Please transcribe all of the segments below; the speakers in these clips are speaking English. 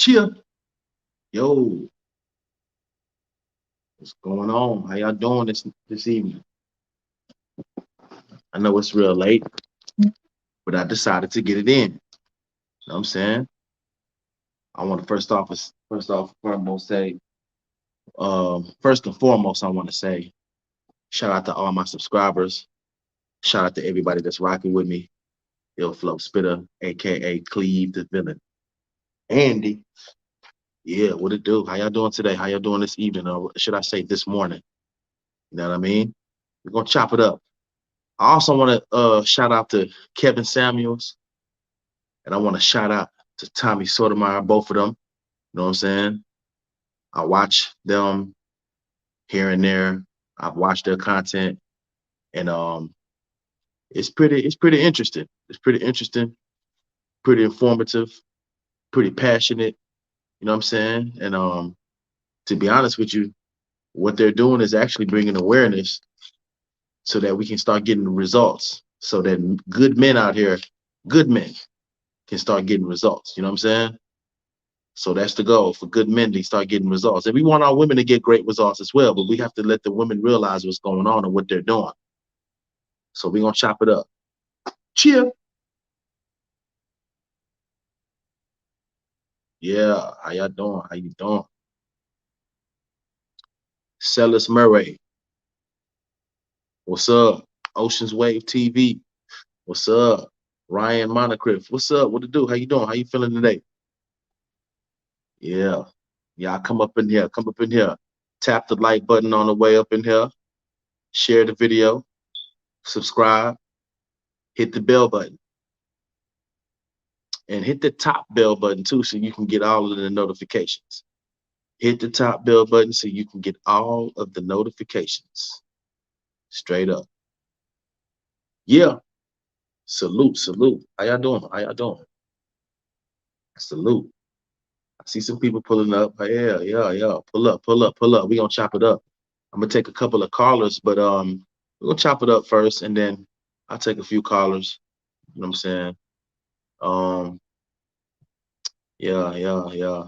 Cheer. Yo, what's going on? How y'all doing this evening? I know it's real late, but I decided to get it in. You know what I'm saying? I want to foremost say, first and foremost, I want to say shout out to all my subscribers. Shout out to everybody that's rocking with me. Ill Flow Spitter, aka Cleve the Villain. Andy. Yeah, what it do? How y'all doing today? How y'all doing this evening? Or should I say this morning? You know what I mean? We're gonna chop it up. I also want to shout out to Kevin Samuels, and I want to shout out to Tommy Sotomayor, both of them. You know what I'm saying? I watch them here and there. I've watched their content, and it's pretty interesting. It's pretty interesting, pretty informative, pretty passionate. You know what I'm saying? And to be honest with you, what they're doing is actually bringing awareness so that we can start getting the results. So that good men out here, good men, can start getting results. You know what I'm saying? So that's the goal for good men to start getting results. And we want our women to get great results as well, but we have to let the women realize what's going on and what they're doing. So we're gonna chop it up. Cheer. Yeah, how y'all doing? How you doing? Celis Murray, what's up? Oceans Wave TV, what's up? Ryan Moncrief, what's up? What to do? How you doing? How you feeling today? Yeah, y'all come up in here. Come up in here. Tap the like button on the way up in here. Share the video. Subscribe. Hit the bell button. And hit the top bell button too so you can get all of the notifications. Hit the top bell button so you can get all of the notifications. Straight up. Yeah. Salute, salute. How y'all doing? How y'all doing? Salute. I see some people pulling up. Yeah, yeah, yeah. Pull up, pull up, pull up. We gonna chop it up. I'm gonna take a couple of callers, but we're gonna chop it up first and then I'll take a few callers. You know what I'm saying? Um, yeah, yeah, yeah.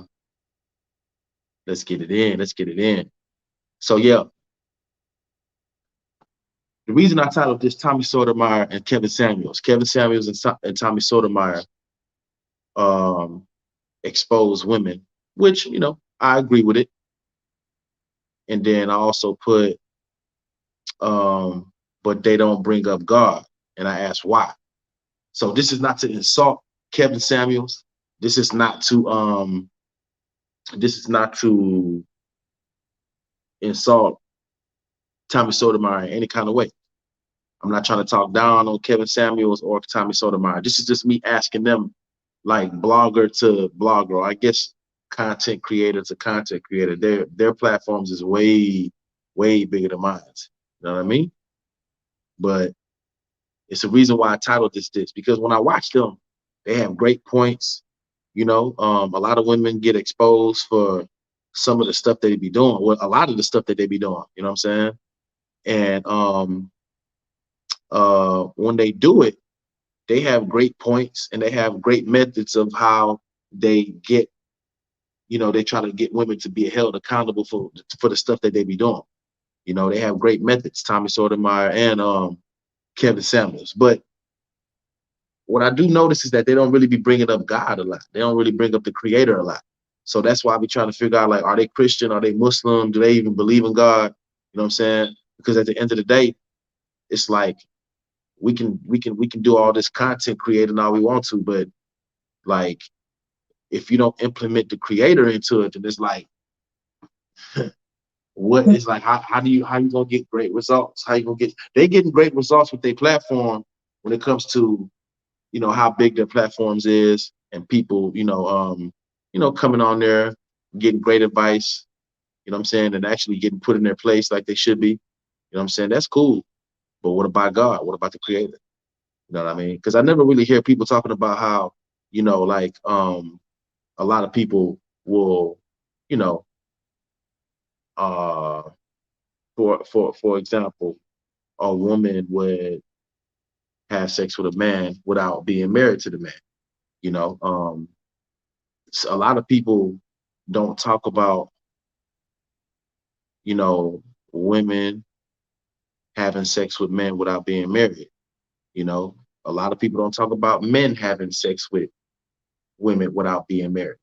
Let's get it in. Let's get it in. So yeah, the reason I titled this Tommy Sotomayor and Kevin Samuels. Kevin Samuels and Tommy Sotomayor um, expose women, which I agree with it. And then I also put, but they don't bring up God, and I asked why. So this is not to insult Kevin Samuels. This is not to insult Tommy Sotomayor in any kind of way. I'm not trying to talk down on Kevin Samuels or Tommy Sotomayor. This is just me asking them, like blogger to blogger, or I guess content creator to content creator. Their platforms is way bigger than mine. You know what I mean? But it's a reason why I titled this because when I watch them, they have great points. A lot of women get exposed for some of the stuff they be doing. Well, a lot of the stuff that they be doing. You know what I'm saying? And when they do it, they have great points and they have great methods of how they get, they try to get women to be held accountable for the stuff that they be doing. They have great methods, Tommy Sotomayor and Kevin Samuels. But what I do notice is that they don't really be bringing up God a lot. They don't really bring up the Creator a lot. So that's why I be trying to figure out, like, are they Christian? Are they Muslim? Do they even believe in God? You know what I'm saying? Because at the end of the day, it's like we can do all this content creating all we want to, but like if you don't implement the Creator into it, then it's like what is like how you gonna get great results? How you gonna get they getting great results with their platform when it comes to how big their platforms is and people coming on there getting great advice, what I'm saying, and actually getting put in their place like they should be. What I'm saying? That's cool. But what about God? What about the Creator? You know what I mean? Because I never really hear people talking about how, like a lot of people will, you know, uh for example, a woman would have sex with a man without being married to the man, you know. a lot of people don't talk about, you know, women having sex with men without being married. You know, a lot of people don't talk about men having sex with women without being married.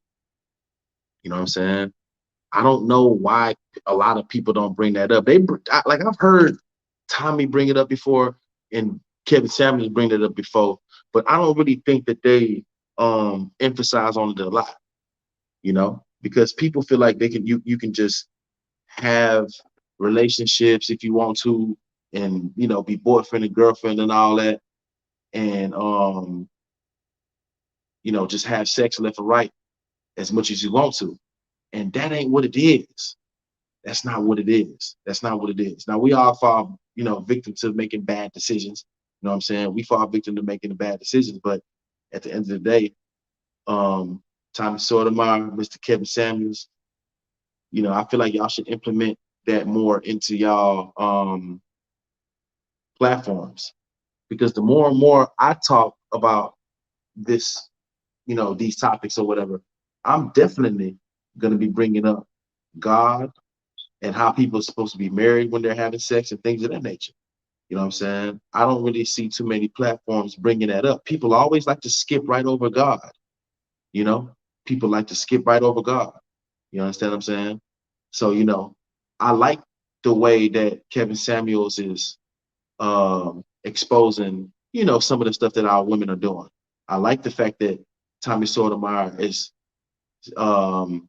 You know what I'm saying? I don't know why a lot of people don't bring that up. Like I've heard Tommy bring it up before and Kevin Samuels bring it up before, but I don't really think that they emphasize on it a lot, you know, because people feel like you can just have relationships if you want to, and you know, be boyfriend and girlfriend and all that, and you know, just have sex left and right as much as you want to. And that ain't what it is. That's not what it is. That's not what it is. Now we all fall, you know, victim to making bad decisions. You know what I'm saying? We fall victim to making the bad decisions, but at the end of the day, um, Tommy Sotomayor, Mr. Kevin Samuels, you know, I feel like y'all should implement that more into y'all platforms, because the more and more I talk about this, you know, these topics or whatever, I'm definitely going to be bringing up God and how people are supposed to be married when they're having sex and things of that nature. You know what I'm saying? I don't really see too many platforms bringing that up. People always like to skip right over God. You know, people like to skip right over God. You understand what I'm saying? So, you know, I like the way that Kevin Samuels is exposing, you know, some of the stuff that our women are doing. I like the fact that Tommy Sotomayor is um,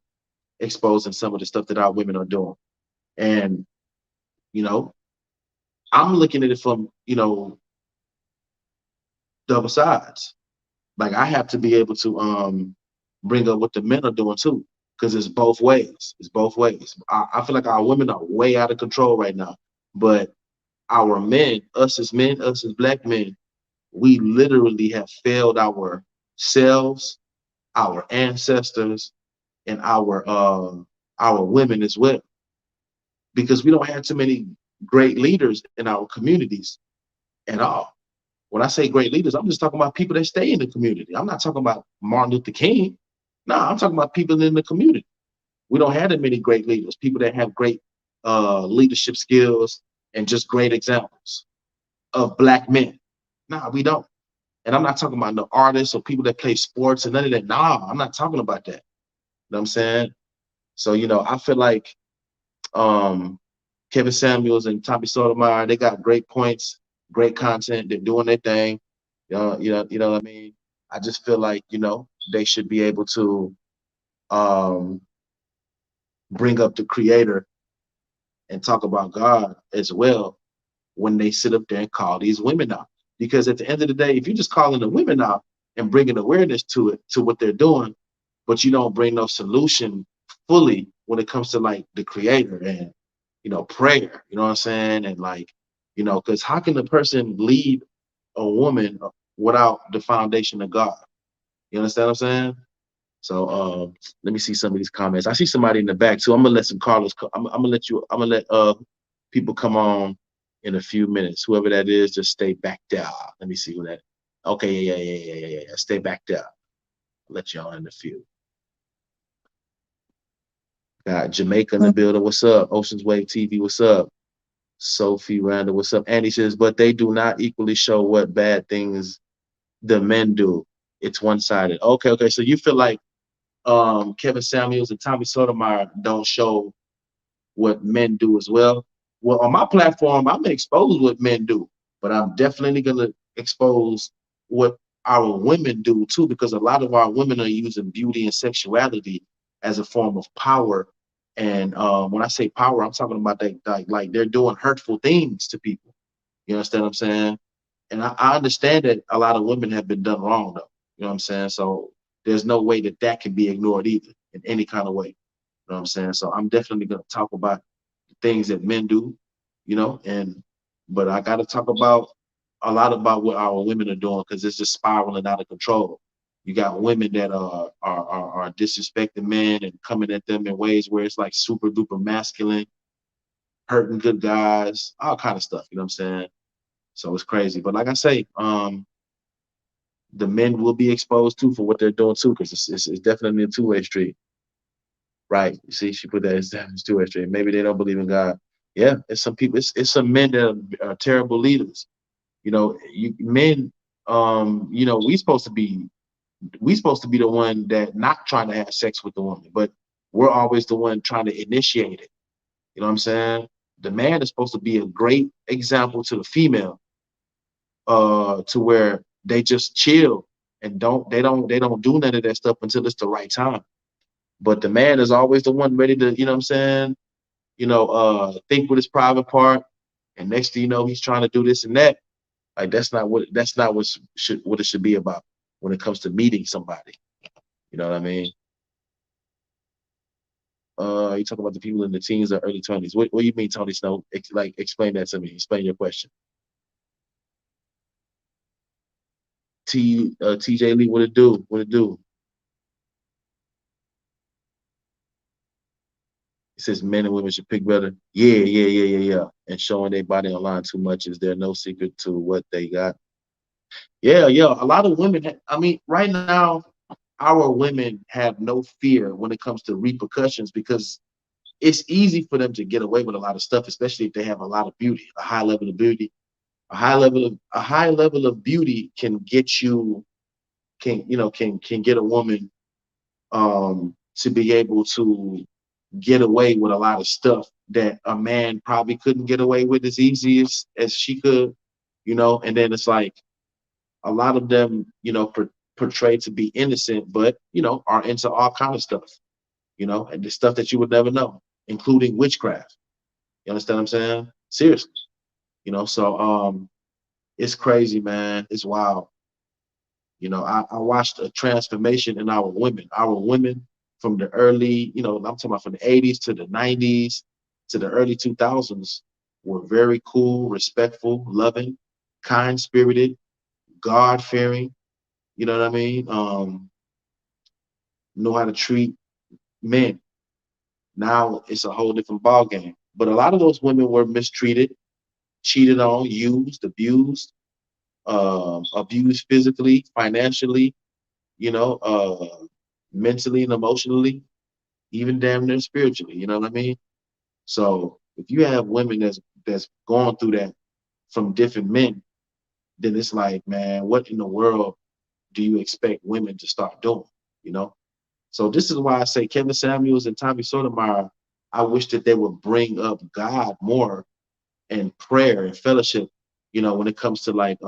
exposing some of the stuff that our women are doing. And, you know, I'm looking at it from, you know, double sides. Like I have to be able to bring up what the men are doing too, because it's both ways. It's both ways. I feel like our women are way out of control right now, but our men, us as black men, we literally have failed ourselves, our ancestors, and our women as well, because we don't have too many great leaders in our communities at all. When I say great leaders, I'm just talking about people that stay in the community. I'm not talking about Martin Luther King. No, I'm talking about people in the community. We don't have that many great leaders, people that have great leadership skills and just great examples of black men. Nah, we don't. And I'm not talking about no artists or people that play sports and none of that. Nah, I'm not talking about that. You know what I'm saying? So, you know, I feel like um, Kevin Samuels and Tommy Sotomayor, they got great points, great content. They're doing their thing. You know what I mean? I just feel like, you know, they should be able to um, bring up the creator and talk about God as well when they sit up there and call these women out. Because at the end of the day, if you're just calling the women out and bringing awareness to it, to what they're doing, but you don't bring no solution fully when it comes to like the creator and, you know, prayer, you know what I'm saying? And like, you know, because how can a person lead a woman without the foundation of God? You understand what I'm saying? So let me see some of these comments. I see somebody in the back too. I'm gonna let some callers. I'm gonna let you. I'm gonna let people come on in a few minutes. Whoever that is, just stay back there. Let me see who that. Okay, yeah. Stay back there. I'll let y'all in a few. Got Jamaica in the building. What's up? Ocean's Wave TV. What's up? Sophie Randall. What's up? Andy says, but they do not equally show what bad things the men do. It's one sided. Okay. So you feel like Kevin Samuels and Tommy Sotomayor don't show what men do as well. Well, on my platform, I'm gonna expose what men do, but I'm definitely gonna expose what our women do too, because a lot of our women are using beauty and sexuality as a form of power. And when I say power, I'm talking about like they're doing hurtful things to people. You understand what I'm saying? And I understand that a lot of women have been done wrong though. You know what I'm saying? So there's no way that that can be ignored either in any kind of way. You know what I'm saying? So I'm definitely going to talk about the things that men do, you know, and but I got to talk about a lot about what our women are doing, because it's just spiraling out of control. You got women that are disrespecting men and coming at them in ways where it's like super duper masculine, hurting good guys, all kind of stuff. You know what I'm saying? So it's crazy. But like I say, the men will be exposed to for what they're doing too, because it's definitely a two-way street. Right. You see, she put that as two-way street. Maybe they don't believe in God. Yeah, it's some people, it's some men that are terrible leaders. You men, we supposed to be the one that not trying to have sex with the woman, but we're always the one trying to initiate it. You know what I'm saying? The man is supposed to be a great example to the female, to where they just chill and they don't do none of that stuff until it's the right time. But the man is always the one ready to, you know what I'm saying, think with his private part, and next thing you know, he's trying to do this and that. Like what it should be about when it comes to meeting somebody. You know what I mean? You talk about the people in the teens or early 20s. What do you mean, Tony Snow? Explain that to me. Explain your question. TJ Lee, what it do? What it do? It says men and women should pick better. Yeah, yeah, yeah, yeah, yeah. And showing their body online too much, is there no secret to what they got? Yeah, yeah. A lot of women. I mean, right now, our women have no fear when it comes to repercussions, because it's easy for them to get away with a lot of stuff, especially if they have a lot of beauty, a high level of beauty. A high level of beauty can get you, can get a woman, to be able to get away with a lot of stuff that a man probably couldn't get away with as easy as she could. And then it's like a lot of them, portray to be innocent, but are into all kind of stuff, and the stuff that you would never know, including witchcraft. You understand what I'm saying? Seriously. So it's crazy, man. It's wild. I watched a transformation in our women. Our women from the early, I'm talking about from the 80s to the 90s to the early 2000s, were very cool, respectful, loving, kind spirited, God fearing. You know what I mean? Know how to treat men. Now it's a whole different ball game. But a lot of those women were mistreated, cheated on, used, abused, abused physically, financially, you know, uh, mentally and emotionally, even damn near spiritually. You know what I mean? So if you have women that's going through that from different men, then it's like, man, what in the world do you expect women to start doing? You know? So this is why I say Kevin Samuels and Tommy Sotomayor, I wish that they would bring up God more, and prayer and fellowship, when it comes to like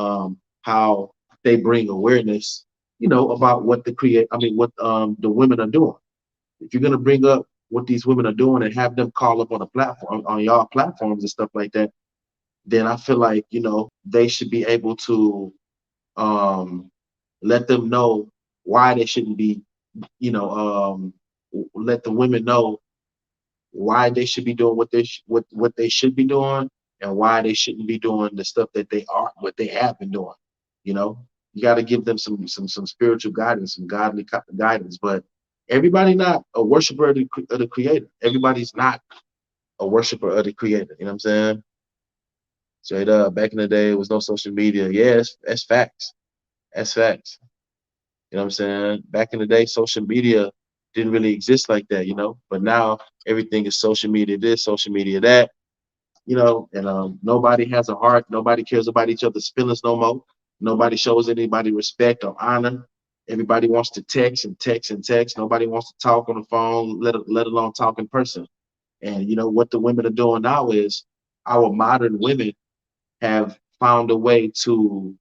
how they bring awareness, about what what the women are doing. If you're gonna bring up what these women are doing and have them call up on a platform, on y'all platforms and stuff like that, then I feel like, they should be able to um let them know why they shouldn't be, you know, um let the women know why they should be doing what they should be doing, and why they shouldn't be doing the stuff that what they have been doing. You know, you got to give them some spiritual guidance, some godly guidance. But everybody not a worshiper of the Creator. Everybody's not a worshiper of the Creator. You know what I'm saying? Straight up, back in the day, it was no social media. Yes, that's facts. That's facts. You know what I'm saying? Back in the day, social media didn't really exist like that, But now everything is social media this, social media that, and nobody has a heart. Nobody cares about each other's feelings no more. Nobody shows anybody respect or honor. Everybody wants to text and text and text. Nobody wants to talk on the phone, let alone talk in person. And what the women are doing now is, our modern women have found a way to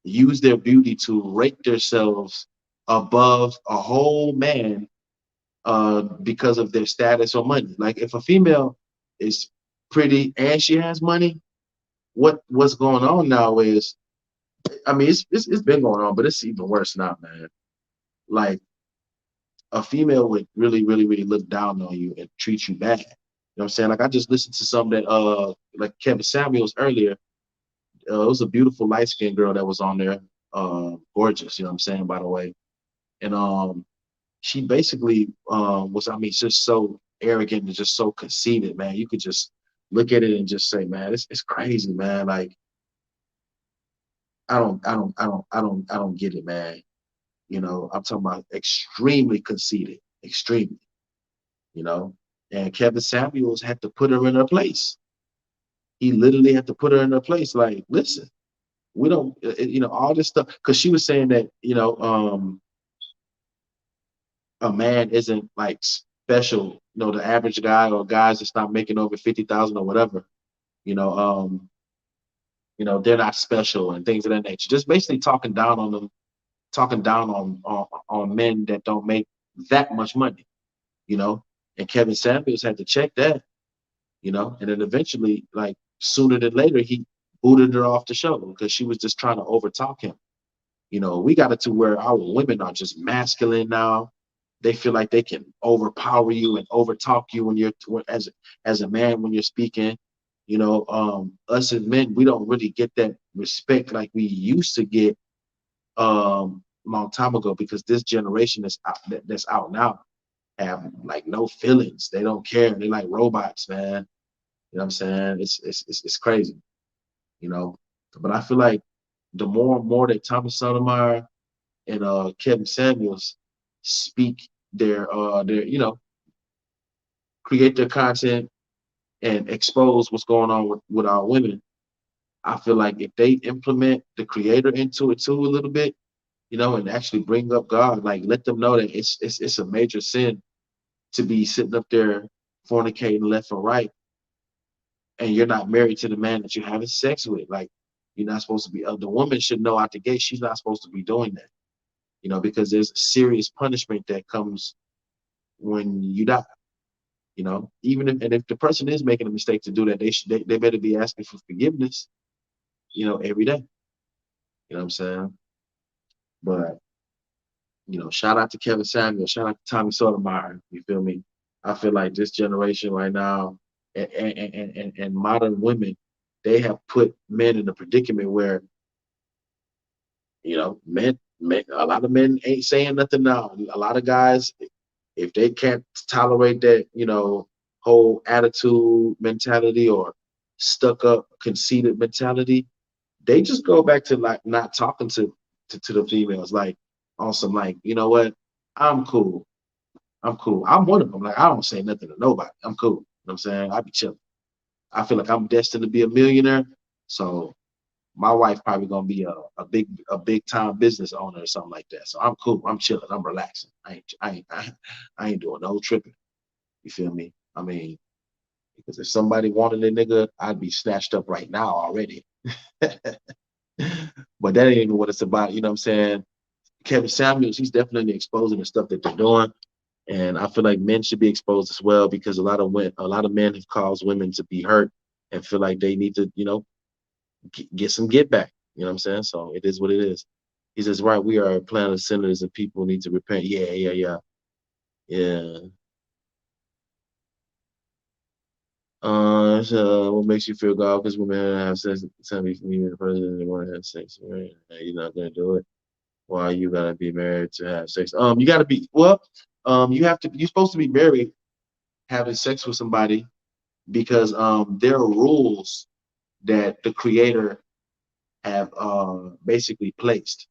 use their beauty to rate themselves above a whole man, because of their status or money. Like if a female is pretty and she has money, what's going on now is, I mean, it's been going on, but it's even worse now, man. Like a female would really, really, really look down on you and treat you bad. You know what I'm saying? Like I just listened to some that like Kevin Samuels earlier. It was a beautiful light skinned girl that was on there. Gorgeous, you know what I'm saying, by the way. And she basically was, I mean, just so arrogant and just so conceited, man. You could just look at it and just say, man, it's crazy, man. Like I don't get it, man. I'm talking about extremely conceited, extremely, you know. And Kevin Samuels had to put her in her place. He literally had to put her in her place. Like, listen, we don't, all this stuff. Because she was saying that, a man isn't like special. The average guy or guys that's not making over 50,000 or whatever. You know, um, they're not special and things of that nature. Just basically talking down on them, talking down on men that don't make that much money. You know, and Kevin Samuels had to check that. And then eventually, like sooner than later, he booted her off the show because she was just trying to overtalk him. We got it to where our women are just masculine now. They feel like they can overpower you and overtalk you when you're as a man when you're speaking. Us as men, we don't really get that respect like we used to get a long time ago because this generation that's out now have like no feelings. They don't care. They like robots, man. You know what I'm saying? It's crazy, you know. But I feel like the more and more that Thomas Sotomayor and Kevin Samuels speak their create their content and expose what's going on with our women. I feel like if they implement the creator into it too a little bit, and actually bring up God, like let them know that it's a major sin to be sitting up there fornicating left and right, and you're not married to the man that you're having sex with. Like you're not supposed to be. The woman should know out the gate she's not supposed to be doing that. Because there's serious punishment that comes when you die. Even if the person is making a mistake to do that, they better be asking for forgiveness. Every day. You know what I'm saying? But shout out to Kevin Samuel, shout out to Tommy Sotomayor. You feel me? I feel like this generation right now and modern women, they have put men in a predicament where men, a lot of men ain't saying nothing now. A lot of guys, if they can't tolerate that, whole attitude mentality or stuck up, conceited mentality, they just go back to like not talking to the females, like on some like, you know what, I'm cool. I'm cool. I'm one of them. Like I don't say nothing to nobody. I'm cool. You know what I'm saying? I be chilling. I feel like I'm destined to be a millionaire. So my wife probably gonna be a big time business owner or something like that. So I'm cool. I'm chilling. I'm relaxing. I ain't doing no tripping. You feel me? I mean, because if somebody wanted a nigga, I'd be snatched up right now already. But that ain't even what it's about. You know what I'm saying? Kevin Samuels, he's definitely exposing the stuff that they're doing. And I feel like men should be exposed as well because a lot of men have caused women to be hurt and feel like they need to, get some get back. You know what I'm saying? So it is what it is. He says, right, we are a planet of sinners and people need to repent. Yeah, yeah, yeah. Yeah. So what makes you feel God? Because women have sex, tell me from you, the president, they want to have sex, right? You're not gonna do it. Why you gotta be married to have sex? You gotta be well. You're supposed to be married having sex with somebody because there are rules that the creator have basically placed.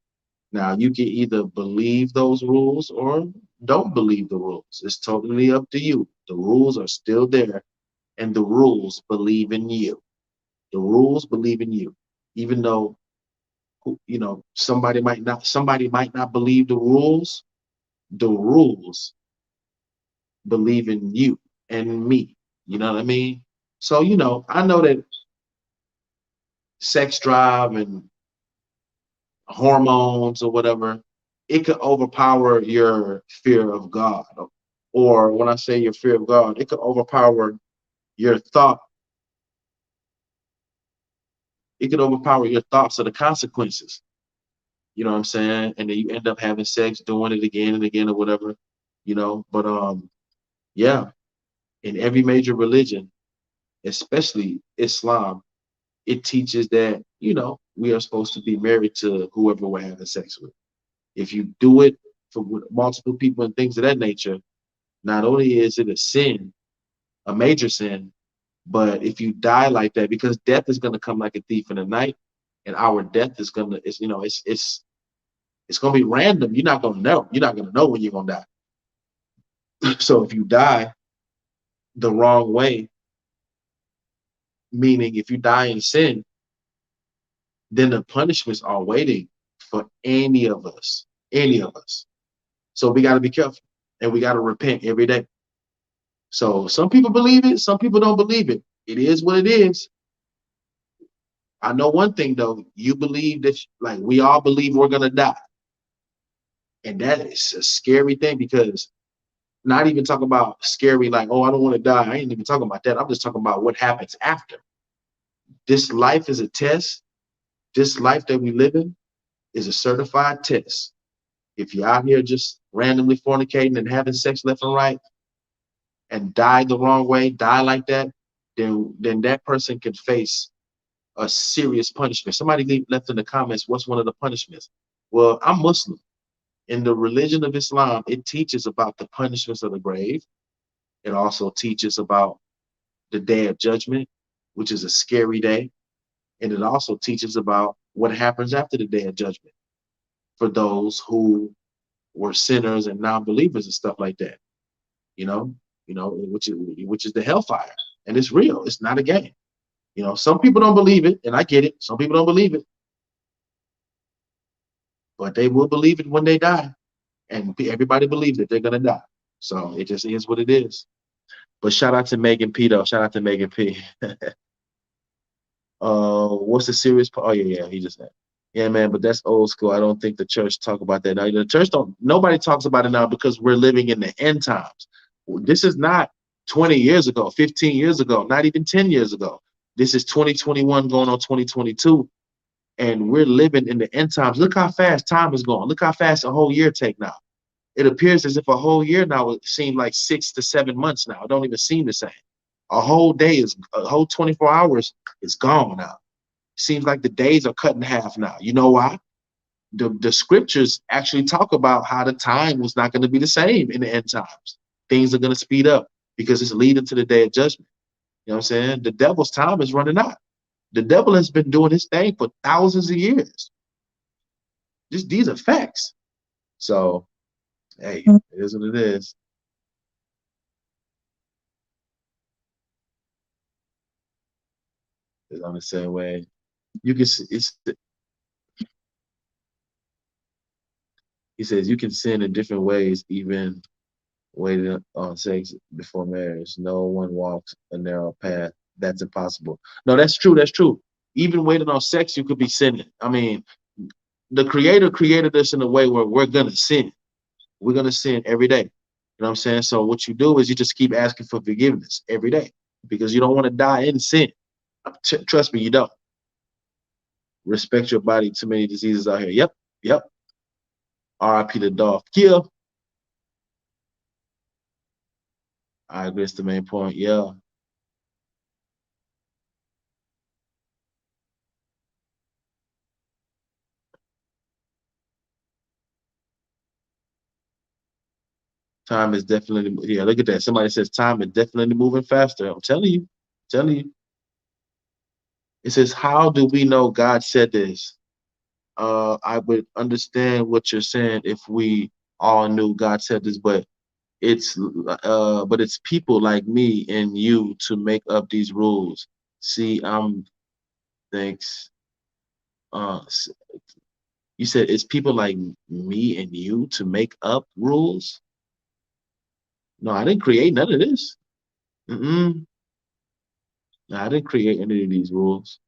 Now you can either believe those rules or don't believe the rules. It's totally up to you. The rules are still there, and the rules believe in you. The rules believe in you, even though somebody might not believe the rules. The rules believe in you and me. You know what I mean? So I know that sex drive and hormones or whatever, it could overpower your fear of God. Or when I say your fear of God, it could overpower your thought. It could overpower your thoughts of the consequences. You know what I'm saying? And then you end up having sex, doing it again and again or whatever. But yeah, in every major religion, especially Islam, it teaches that, we are supposed to be married to whoever we're having sex with. If you do it for multiple people and things of that nature, not only is it a sin, a major sin, but if you die like that, because death is going to come like a thief in the night, and our death is gonna, it's gonna be random. You're not gonna know. You're not gonna know when you're gonna die. So if you die the wrong way, meaning if you die in sin, then the punishments are waiting for any of us. Any of us. So we got to be careful, and we got to repent every day. So some people believe it, some people don't believe it. It is what it is. I know one thing though, you believe that, like we all believe we're gonna die. And that is a scary thing, because not even talking about scary, like, oh, I don't want to die. I ain't even talking about that. I'm just talking about what happens after. This life is a test. This life that we live in is a certified test. If you're out here just randomly fornicating and having sex left and right and die the wrong way, die like that, then that person can face a serious punishment. Somebody left in the comments, what's one of the punishments? Well, I'm Muslim. In the religion of Islam, it teaches about the punishments of the grave. It also teaches about the day of judgment, which is a scary day. And it also teaches about what happens after the day of judgment for those who were sinners and non-believers and stuff like that. You know, which is the hellfire. And it's real. It's not a game. Some people don't believe it, and I get it. Some people don't believe it, but they will believe it when they die. And everybody believes that they're gonna die. So it just is what it is. But shout out to Megan P though. Shout out to Megan P. What's the serious part? Oh yeah, he just said. Yeah, man, but that's old school. I don't think the church talk about that now. The church don't. Nobody talks about it now because we're living in the end times. This is not 20 years ago, 15 years ago, not even 10 years ago. This is 2021 going on 2022, and we're living in the end times. Look how fast time is going. Look how fast a whole year take now. It appears as if a whole year now would seem like 6 to 7 months now. It don't even seem the same. A whole 24 hours is gone now. Seems like the days are cut in half now. You know why? The scriptures actually talk about how the time was not going to be the same in the end times. Things are going to speed up because it's leading to the day of judgment. You know what I'm saying? The devil's time is running out. The devil has been doing his thing for thousands of years. These are facts. So, hey, it is what it is. It's on the same way. You can see, he says you can sin in different ways, even waiting on sex before marriage. No one walks a narrow path. That's impossible. No, that's true. That's true. Even waiting on sex, you could be sinning. I mean, the creator created us in a way where we're gonna sin. We're gonna sin every day. You know what I'm saying? So what you do is you just keep asking for forgiveness every day because you don't want to die in sin. Trust me, you don't. Respect your body. Too many diseases out here. Yep, yep. R.I.P. the Dolph. Yeah, I agree. It's the main point. Yeah, time is definitely. Yeah, look at that. Somebody says time is definitely moving faster. I'm telling you. I'm telling you. It says, how do we know God said this? I would understand what you're saying if we all knew God said this, it's but it's people like me and you to make up these rules. See, thanks. You said it's people like me and you to make up rules. No, I didn't create none of this. Mm-mm. No, I didn't create any of these rules.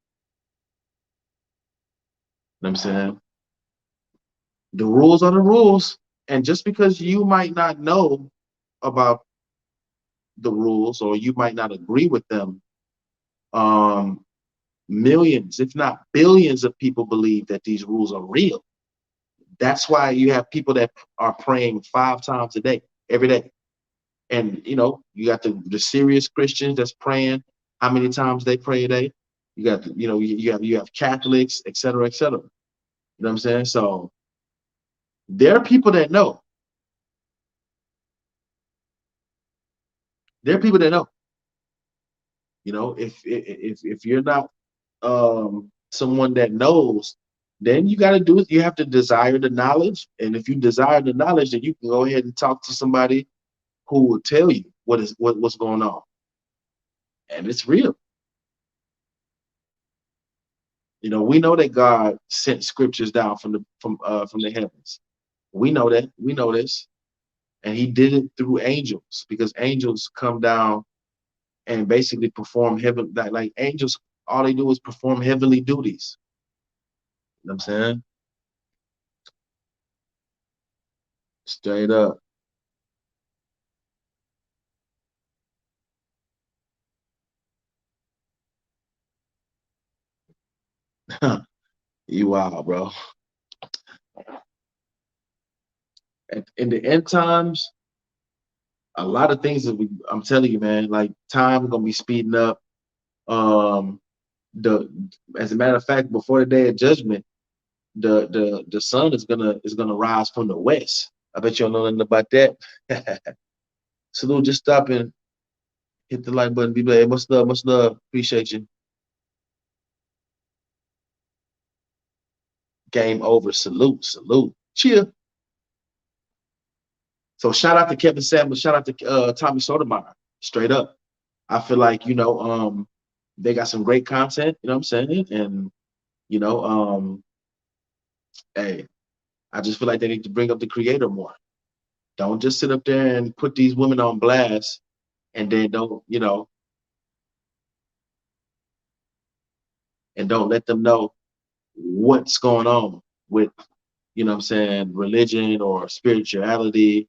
You know what I'm saying? The rules are the rules. And just because you might not know about the rules or you might not agree with them, um, millions, if not billions of people believe that these rules are real. That's why you have people that are praying 5 times a day, every day. And you got the serious Christians that's praying how many times they pray a day. You got you have Catholics, et cetera, et cetera. You know what I'm saying? So there are people that know. There are people that know. If you're not someone that knows, then you got to do it. You have to desire the knowledge. And if you desire the knowledge, then you can go ahead and talk to somebody who will tell you what's going on. And it's real. We know that God sent scriptures down from the heavens. We know that. We know this. And he did it through angels, because angels come down and basically perform heaven, like angels, all they do is perform heavenly duties. You know what I'm saying? Straight up. You wild, bro. In the end times, a lot of things I'm telling you, man, like time gonna be speeding up. Um, the As a matter of fact, before the day of judgment, the sun is gonna rise from the west. I bet you don't know nothing about that. Salute, just stop and hit the like button. Be like, hey, much love, much love. Appreciate you. Game over. Salute, salute. Cheer. So shout out to Kevin Samuels. Shout out to Tommy Sotomayor. Straight up. I feel like, they got some great content, you know what I'm saying? And, you know, um, hey, I just feel like they need to bring up the creator more. Don't just sit up there and put these women on blast and then don't let them know what's going on with, what I'm saying, religion or spirituality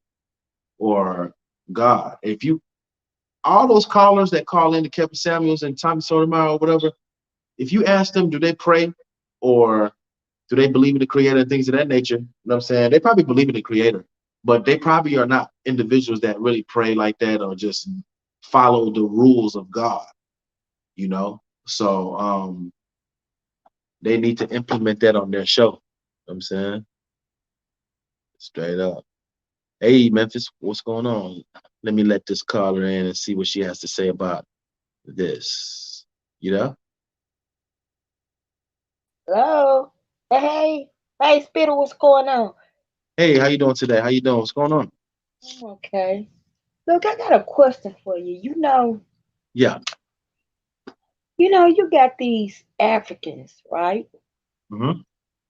or God. If you All those callers that call in to Kevin Samuels and Tommy Sotomayor or whatever, if you ask them, do they pray or do they believe in the creator and things of that nature? You know what I'm saying? They probably believe in the creator, but they probably are not individuals that really pray like that or just follow the rules of God, you know? So they need to implement that on their show. You know what I'm saying? Straight up. Hey Memphis, what's going on? Let me let this caller in and see what she has to say about this. You know? Hello. Hey. Hey, Spitter, what's going on? Hey, how you doing today? How you doing? What's going on? I'm okay. Look, I got a question for you. Yeah. You got these Africans, right? Hmm.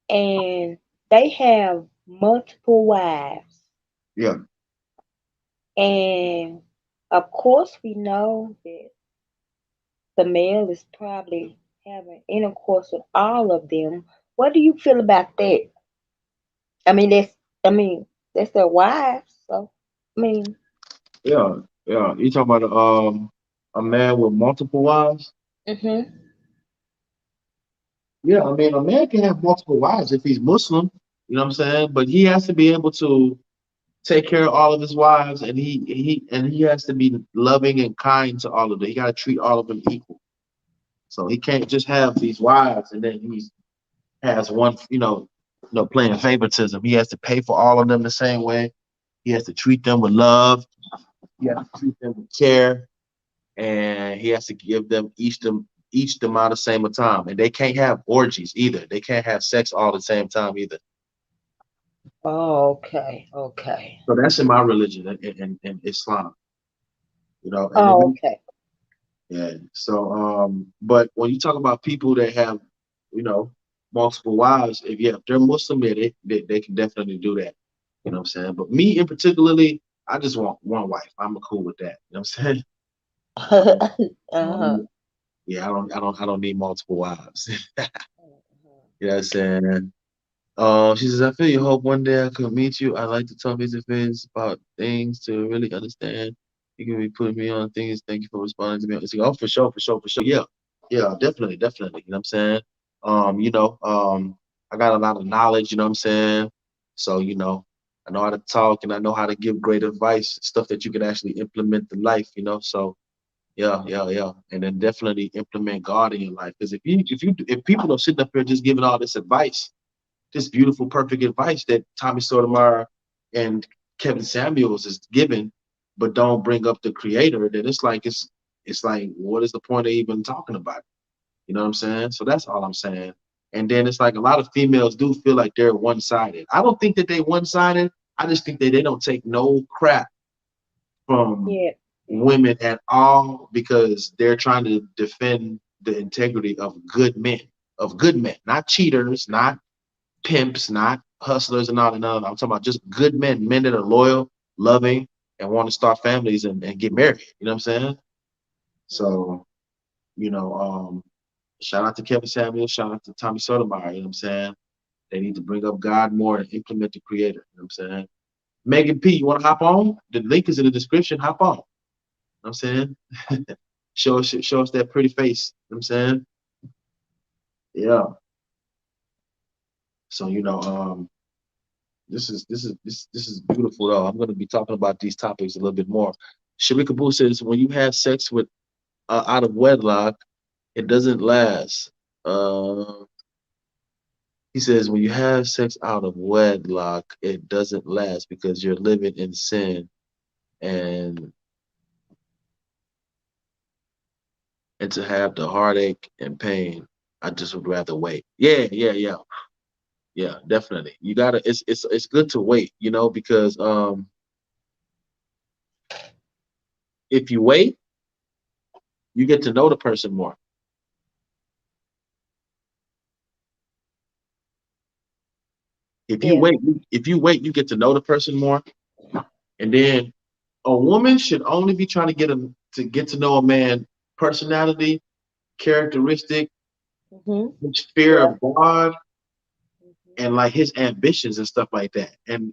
And they have multiple wives. Yeah. And of course, we know that the male is probably having intercourse with all of them. What do you feel about that? I mean, I mean, that's their wives. So, I mean, Yeah. Yeah. You talking about a man with multiple wives? mhm. Yeah, I mean, a man can have multiple wives if he's Muslim, you know what I'm saying? But he has to be able to take care of all of his wives, and he has to be loving and kind to all of them. He got to treat all of them equal. So he can't just have these wives and then he has one, playing favoritism. He has to pay for all of them the same way. He has to treat them with love. He has to treat them with care, and he has to give them each the amount of same time. And they can't have orgies either. They can't have sex all the same time either. Oh, okay, okay. So that's in my religion in Islam, and it Oh, makes okay. yeah. So but when you talk about people that have, you know, multiple wives, if they're Muslim, yeah, they can definitely do that. You know what I'm saying? But me in particularly, I just want one wife. I'm cool with that. You know what I'm saying? I don't, I don't Uh-huh. need, yeah, I don't need multiple wives. You know what I'm saying? She says, I feel you hope one day I could meet you. I like to talk face to face about things to really understand. You can be putting me on things. Thank you for responding to me. It's like, oh, for sure, for sure, for sure. Yeah. Yeah, definitely, definitely. You know what I'm saying? I got a lot of knowledge, you know what I'm saying? So, I know how to talk and I know how to give great advice, stuff that you can actually implement in life. So yeah, yeah, yeah. And then definitely implement God in your life. Because if people are sitting up here just giving all this advice, this beautiful, perfect advice that Tommy Sotomayor and Kevin Samuels is giving, but don't bring up the creator, then it's like, what is the point of even talking about it? You know what I'm saying? So that's all I'm saying. And then it's like a lot of females do feel like they're one-sided. I don't think that they one-sided. I just think that they don't take no crap from Yeah. women at all because they're trying to defend the integrity of good men, not cheaters, not pimps, not hustlers and all that. No, no, I'm talking about just good men, men that are loyal, loving, and want to start families and get married. You know what I'm saying? So, you know, shout out to Kevin Samuel, shout out to Tommy Sotomayor, you know what I'm saying? They need to bring up God more and implement the creator, you know what I'm saying? Megan P, you want to hop on? The link is in the description. Hop on. You know what I'm saying? Show us that pretty face. You know what I'm saying? Yeah. So, this is beautiful though. I'm gonna be talking about these topics a little bit more. Sharika Boo says when you have sex with out of wedlock, it doesn't last. Uh, he says when you have sex out of wedlock, it doesn't last because you're living in sin and to have the heartache and pain, I just would rather wait. Yeah, yeah, yeah, yeah, definitely. You gotta. It's good to wait, because if you wait, you get to know the person more. If you Yeah. wait, if you wait, you get to know the person more, and then a woman should only be trying to get to know a man personality, characteristic, Mhm. his fear Yeah. of God, Mhm. and like his ambitions and stuff like that, and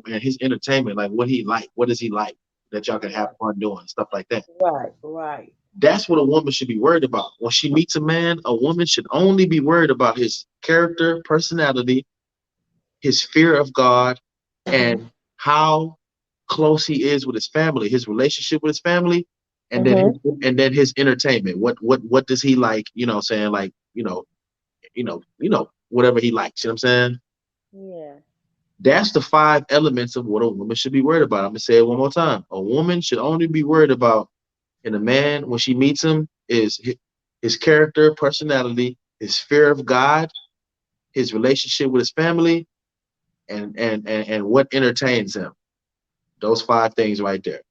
his entertainment, like what does he like that y'all can have Right. fun doing, stuff like that. Right. Right. That's what a woman should be worried about. When she meets a man, a woman should only be worried about his character, personality, his fear of God, and how close he is with his family, his relationship with his family, and then Mhm. his entertainment. What does he like? Saying like whatever he likes. You know what I'm saying? Yeah. That's the five elements of what a woman should be worried about. I'm gonna say it one more time. A woman should only be worried about in a man when she meets him is his character, personality, his fear of God, his relationship with his family, and what entertains him. Those five things right there.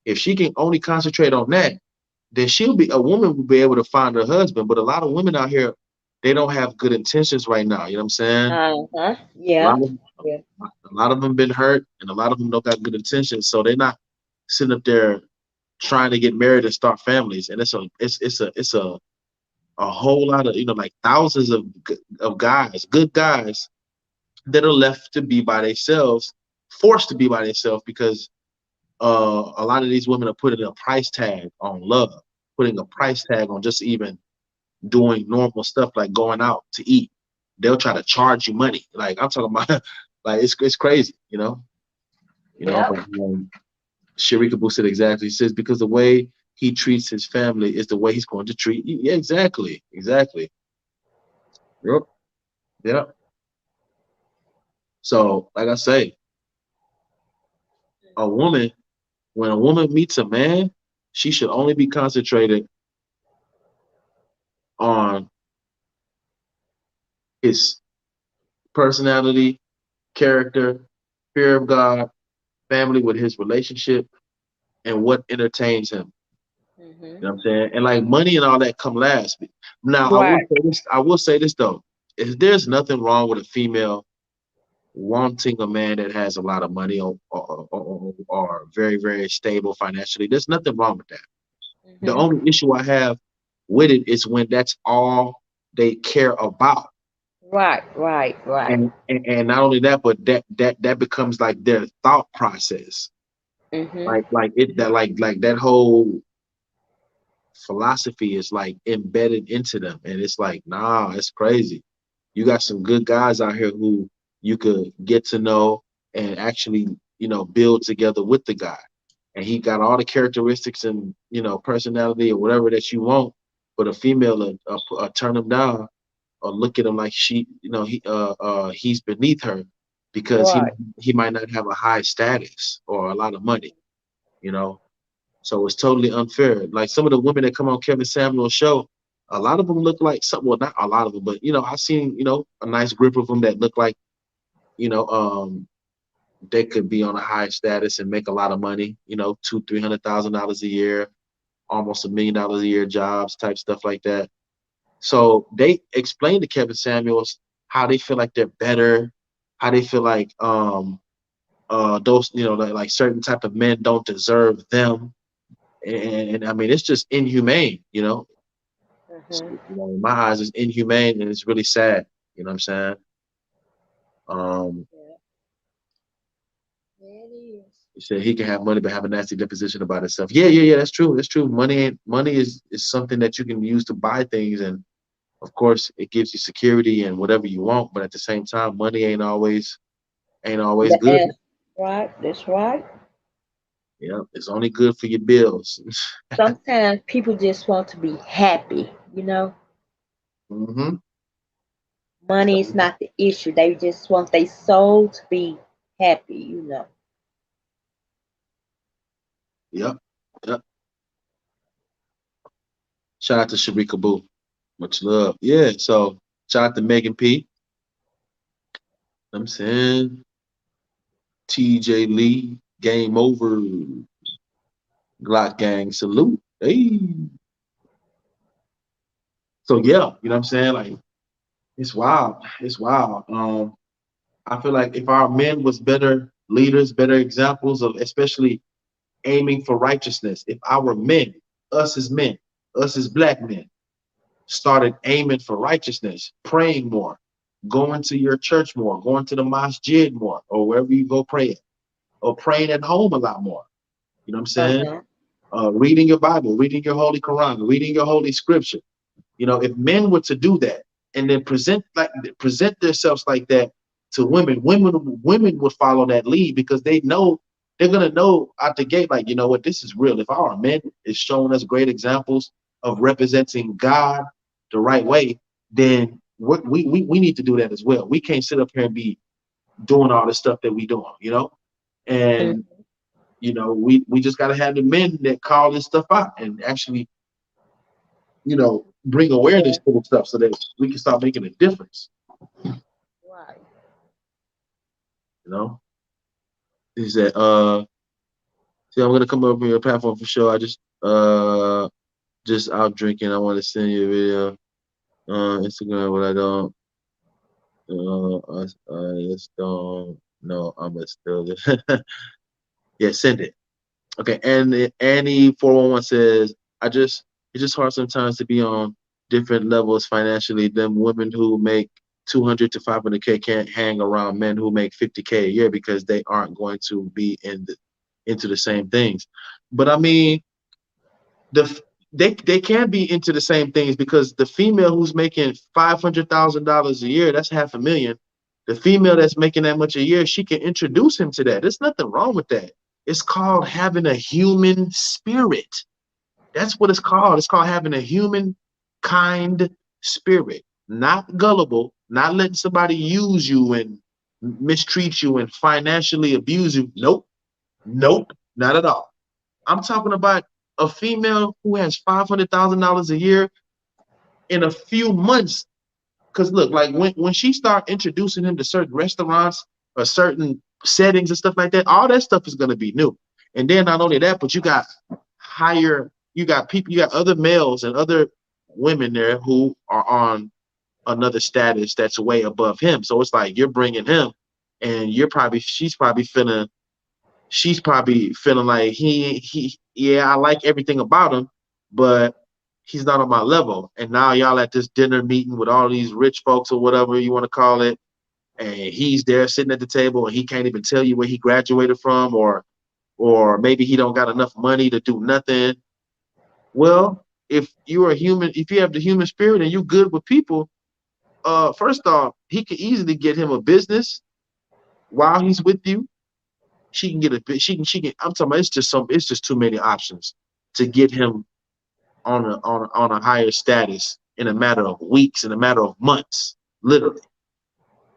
If she can only concentrate on that, then a woman will be able to find her husband. But a lot of women out here, they don't have good intentions right now. You know what I'm saying? Uh-huh. A Yeah. lot of Yeah. a lot of them been hurt, and a lot of them don't got good intentions. So they're not sitting up there trying to get married and start families. And it's a whole lot of like thousands of guys, good guys that are left to be by themselves, forced to be by themselves because a lot of these women are putting a price tag on love, putting a price tag on just even doing normal stuff like going out to eat. They'll try to charge you money. Like I'm talking about, like it's crazy, Yep. But Sharika Boo said exactly. He says because the way he treats his family is the way he's going to treat you. Yeah, exactly, exactly. Yep, yep. So, like I say, a woman when a woman meets a man, she should only be concentrated on his personality, character, fear of God, family with his relationship, and what entertains him. Mhm. You know what I'm saying? And like money and all that come last. Now Right. I will say this though. If there's nothing wrong with a female wanting a man that has a lot of money or very, very stable financially, there's nothing wrong with that. The Mhm. only issue I have with it is when that's all they care about. Right. Right. Right. And not only that, but that becomes like their thought process. Mhm. Like that whole philosophy is like embedded into them. And it's like, nah, it's crazy. You got some good guys out here who you could get to know and actually, build together with the guy. And he got all the characteristics and, personality or whatever that you want. But a female turn him down or look at him like he's beneath her because he Right. he might not have a high status or a lot of money, you know. So it's totally unfair. Like some of the women that come on Kevin Samuel's show, A lot of them look like some. Well, not a lot of them, but I've seen a nice group of them that look like you know they could be on a high status and make a lot of money. $200,000-300,000 a year, almost $1 million a year jobs, type stuff like that. So they explained to Kevin Samuels how they feel like they're better, how they feel like those like certain type of men don't deserve them, and I mean it's just inhumane. Mhm. In my eyes, it's inhumane and it's really sad. You know what I'm saying? Um, Yeah. Yeah, it is. he said he can have money but have a nasty disposition about himself. Yeah, yeah, yeah. That's true. That's true. Money is something that you can use to buy things, and of course, it gives you security and whatever you want. But at the same time, money ain't always The good. ass. Right. That's right. Yeah, it's only good for your bills. Sometimes people just want to be happy, you know. hmm Money is not the issue. They just want their soul to be happy, you know. Yep. Yep. Shout out to Sharika Boo. Much love. Yeah. So shout out to Megan P. I'm saying TJ Lee. Game over. Glock Gang salute. Hey. So yeah, you know what I'm saying? Like it's wild. It's wild. I feel like if our men was better leaders, better examples of especially aiming for righteousness, if our men, us as black men, started aiming for righteousness, praying more, going to your church more, going to the masjid more, or wherever you go pray at, or praying at home a lot more. You know what I'm saying? Uh-huh. Reading your Bible, reading your Holy Quran, reading your Holy Scripture. If men were to do that and then present themselves like that to women would follow that lead because they're gonna know out the gate, like, you know what, this is real. If our men is showing us great examples of representing God the right way, then we need to do that as well. We can't sit up here and be doing all the stuff that we doing. And Mhm. we just gotta have the men that call this stuff out and actually bring Yeah. awareness to the stuff so that we can start making a difference. Right. You know, is that see, I'm gonna come up on your platform for sure. I just out drinking. I want to send you a video on Instagram, but I don't. I just don't know. I'm gonna still. Yeah, send it. Okay, and Annie 411 says, I just it's just hard sometimes to be on different levels financially. Them women who make 200 to 500K can't hang around men who make 50K a year because they aren't going to be into the same things. But I mean, the they can be into the same things because the female who's making $500,000 a year, that's half a million. The female that's making that much a year, she can introduce him to that. There's nothing wrong with that. It's called having a human spirit. That's what it's called. It's called having a human kind spirit, not gullible, not letting somebody use you and mistreat you and financially abuse you. Nope, nope, not at all. I'm talking about a female who has $500,000 a year in a few months. Because look, like when she start introducing him to certain restaurants or certain settings and stuff like that, all that stuff is gonna be new. And then not only that, but you got people, you got other males and other women there who are on another status that's way above him. So it's like you're bringing him, and she's probably feeling like yeah, I like everything about him, but he's not on my level. And now y'all at this dinner meeting with all these rich folks or whatever you want to call it, and he's there sitting at the table and he can't even tell you where he graduated from, or maybe he don't got enough money to do nothing. Well, if you have the human spirit and you good with people, first off, he can easily get him a business while he's with you. She can get a bit. She can. I'm talking about. It's just too many options to get him on a higher status in a matter of weeks, in a matter of months, literally.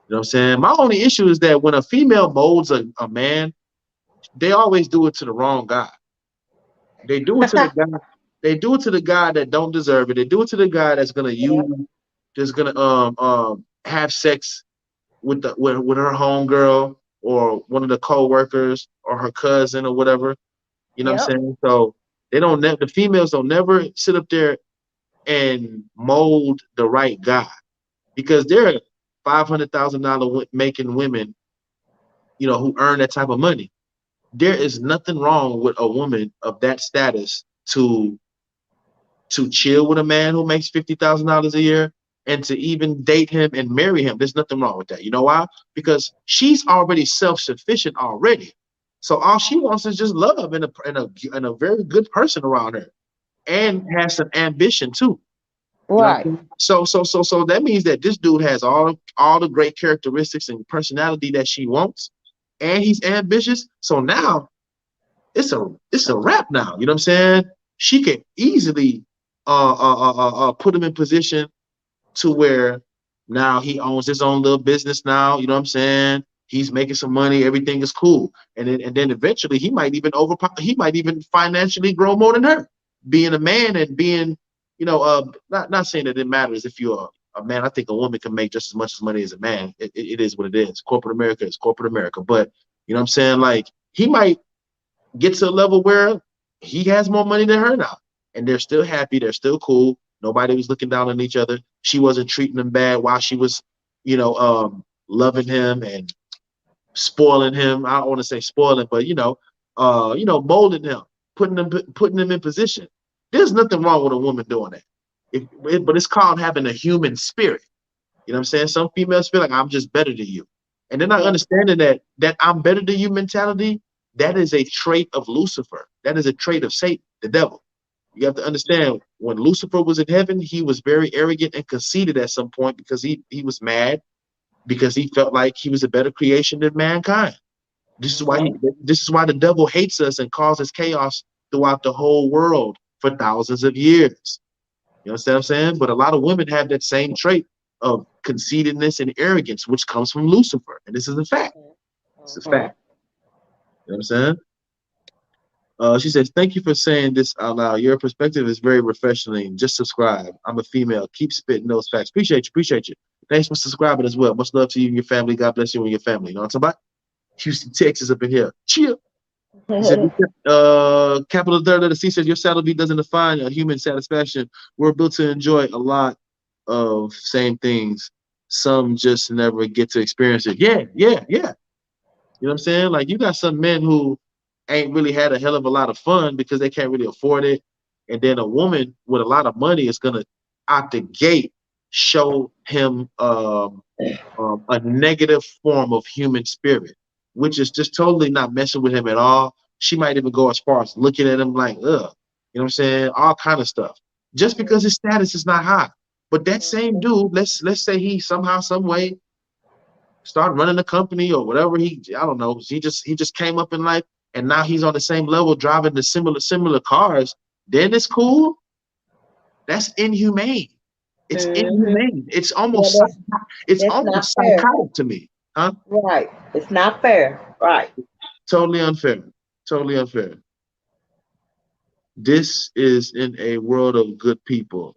You know what I'm saying? My only issue is that when a female molds a man, they always do it to the wrong guy. They do it to the guy. They do it to the guy that don't deserve it. They do it to the guy that's gonna Yep. use, just gonna have sex with with her homegirl or one of the co-workers or her cousin or whatever. You know what I'm Yep. saying? So they don't the females don't never sit up there and mold the right guy because there are $500,000 making women, who earn that type of money. There is nothing wrong with a woman of that status to chill with a man who makes $50,000 a year and to even date him and marry him. There's nothing wrong with that. You know why? Because she's already self-sufficient already. So all she wants is just love and a very good person around her, and has some ambition too. You know what Right. I'm saying? So that means that this dude has all the great characteristics and personality that she wants, and he's ambitious. So now it's a wrap now. You know what I'm saying? She can easily put him in position to where now he owns his own little business now. You know what I'm saying? He's making some money. Everything is cool, and then eventually he might even financially grow more than her, being a man and being, not saying that it matters if you're a man. I think a woman can make just as much as money as a man. It is what it is. Corporate America is corporate America. But you know what I'm saying? Like he might get to a level where he has more money than her now, and they're still happy, they're still cool. Nobody was looking down on each other. She wasn't treating him bad while she was, loving him and spoiling him. I don't want to say spoiling, but molding him, putting him in position. There's nothing wrong with a woman doing that. But it's called having a human spirit. You know what I'm saying? Some females feel like I'm just better than you. And they're not Yeah. understanding that I'm better than you mentality, that is a trait of Lucifer. That is a trait of Satan, the devil. You have to understand when Lucifer was in heaven, he was very arrogant and conceited at some point because he was mad because he felt like he was a better creation than mankind. This is why Okay. this is why the devil hates us and causes chaos throughout the whole world for thousands of years. You understand what I'm saying? But a lot of women have that same trait of conceitedness and arrogance, which comes from Lucifer. And this is a fact. It's a Uh-huh. fact. You know what I'm saying? She says, thank you for saying this out loud. Your perspective is very refreshing. Just subscribe. I'm a female. Keep spitting those facts. Appreciate you. Appreciate you. Thanks for subscribing as well. Much love to you and your family. God bless you and your family. You know what I'm talking about? Houston, Texas up in here. Chill. He said, capital third letter C says, your salary doesn't define a human satisfaction. We're built to enjoy a lot of same things. Some just never get to experience it. Yeah, yeah, yeah. You know what I'm saying? Like you got some men who ain't really had a hell of a lot of fun because they can't really afford it. And then a woman with a lot of money is gonna out the gate show him a negative form of human spirit, which is just totally not messing with him at all. She might even go as far as looking at him like, ugh, you know what I'm saying? All kind of stuff. Just because his status is not high. But that same dude, let's say he somehow, some way start running a company or whatever I don't know, he just came up in life and now he's on the same level driving the similar cars, then it's cool. That's inhumane. It's Mm-hmm. inhumane. Yeah, It's that's not almost fair. psychotic to me. Huh? Right. It's not fair. Right. Totally unfair. Totally unfair. This is in a world of good people.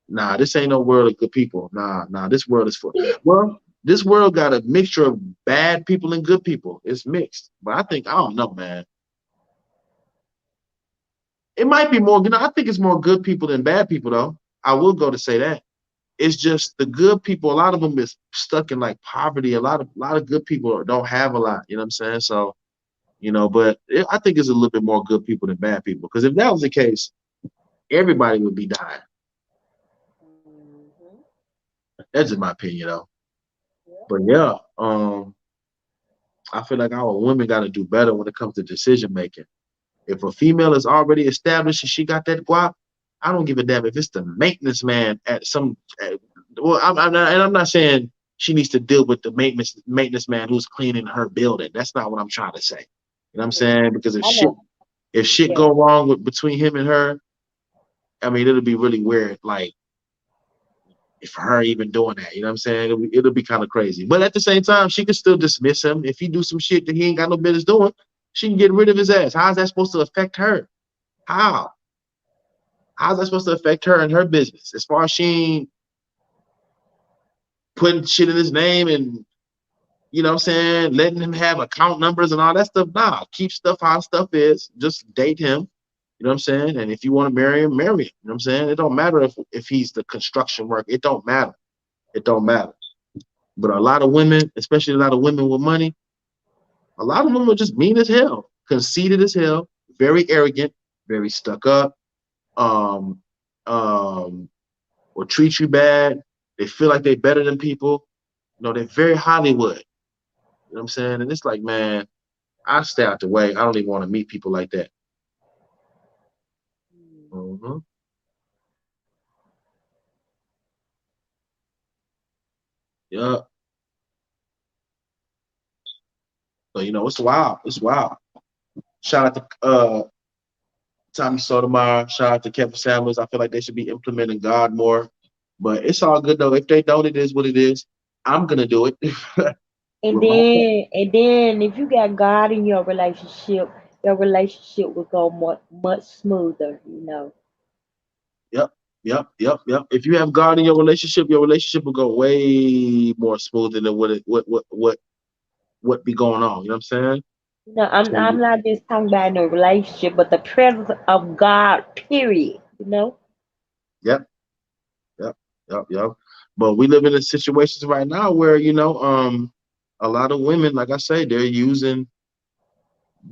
Nah, this ain't no world of good people. Nah, this world is for, well, this world got a mixture of bad people and good people. It's mixed. But I don't know, man. It might be more, I think it's more good people than bad people, though. I will go to say that. It's just the good people, a lot of them is stuck in like poverty. A lot of good people don't have a lot, you know what I'm saying? So, but I think it's a little bit more good people than bad people. Because if that was the case, everybody would be dying. Mm-hmm. That's just my opinion, though. Yep. But yeah, I feel like our women got to do better when it comes to decision making. If a female is already established and she got that guap, I don't give a damn if it's the maintenance man at some. Well, I'm not saying she needs to deal with the maintenance man who's cleaning her building. That's not what I'm trying to say. You know what I'm Mm-hmm. saying? Because if I shit know. if shit Yeah. go wrong between him and her, I mean it'll be really weird. Like if her even doing that, you know what I'm saying? It'll be kind of crazy. But at the same time, she can still dismiss him if he do some shit that he ain't got no business doing. She can get rid of his ass. How is that supposed to affect her? How? How's that supposed to affect her and her business? As far as she ain't putting shit in his name and you know what I'm saying, letting him have account numbers and all that stuff. Nah, keep stuff how stuff is. Just date him. You know what I'm saying? And if you want to marry him, marry him. You know what I'm saying? It don't matter if he's the construction work. It don't matter. It don't matter. But a lot of women, especially a lot of women with money, a lot of them are just mean as hell, conceited as hell, very arrogant, very stuck up, um, um, will treat you bad. They feel like they're better than people. You know, they're very Hollywood. You know what I'm saying? And it's like, man, I stay out the way. I don't even want to meet people like that. Hmm. Yeah. So you know, it's wild. It's wild. Shout out to Tommy Sotomayor. Shout out to Kevin Samuels. I feel like they should be implementing God more. But it's all good though. If they don't, it is what it is. I'm gonna do it. And With my then if you got God in your relationship will go much smoother, you know. yep, yep. If you have God in your relationship will go way more smoother than what be going on. You know what I'm saying? You know, So, I'm not just talking about in a relationship, but the presence of God, period. You know? yep, yep, yep. But we live in a situations right now where a lot of women, like I say, they're using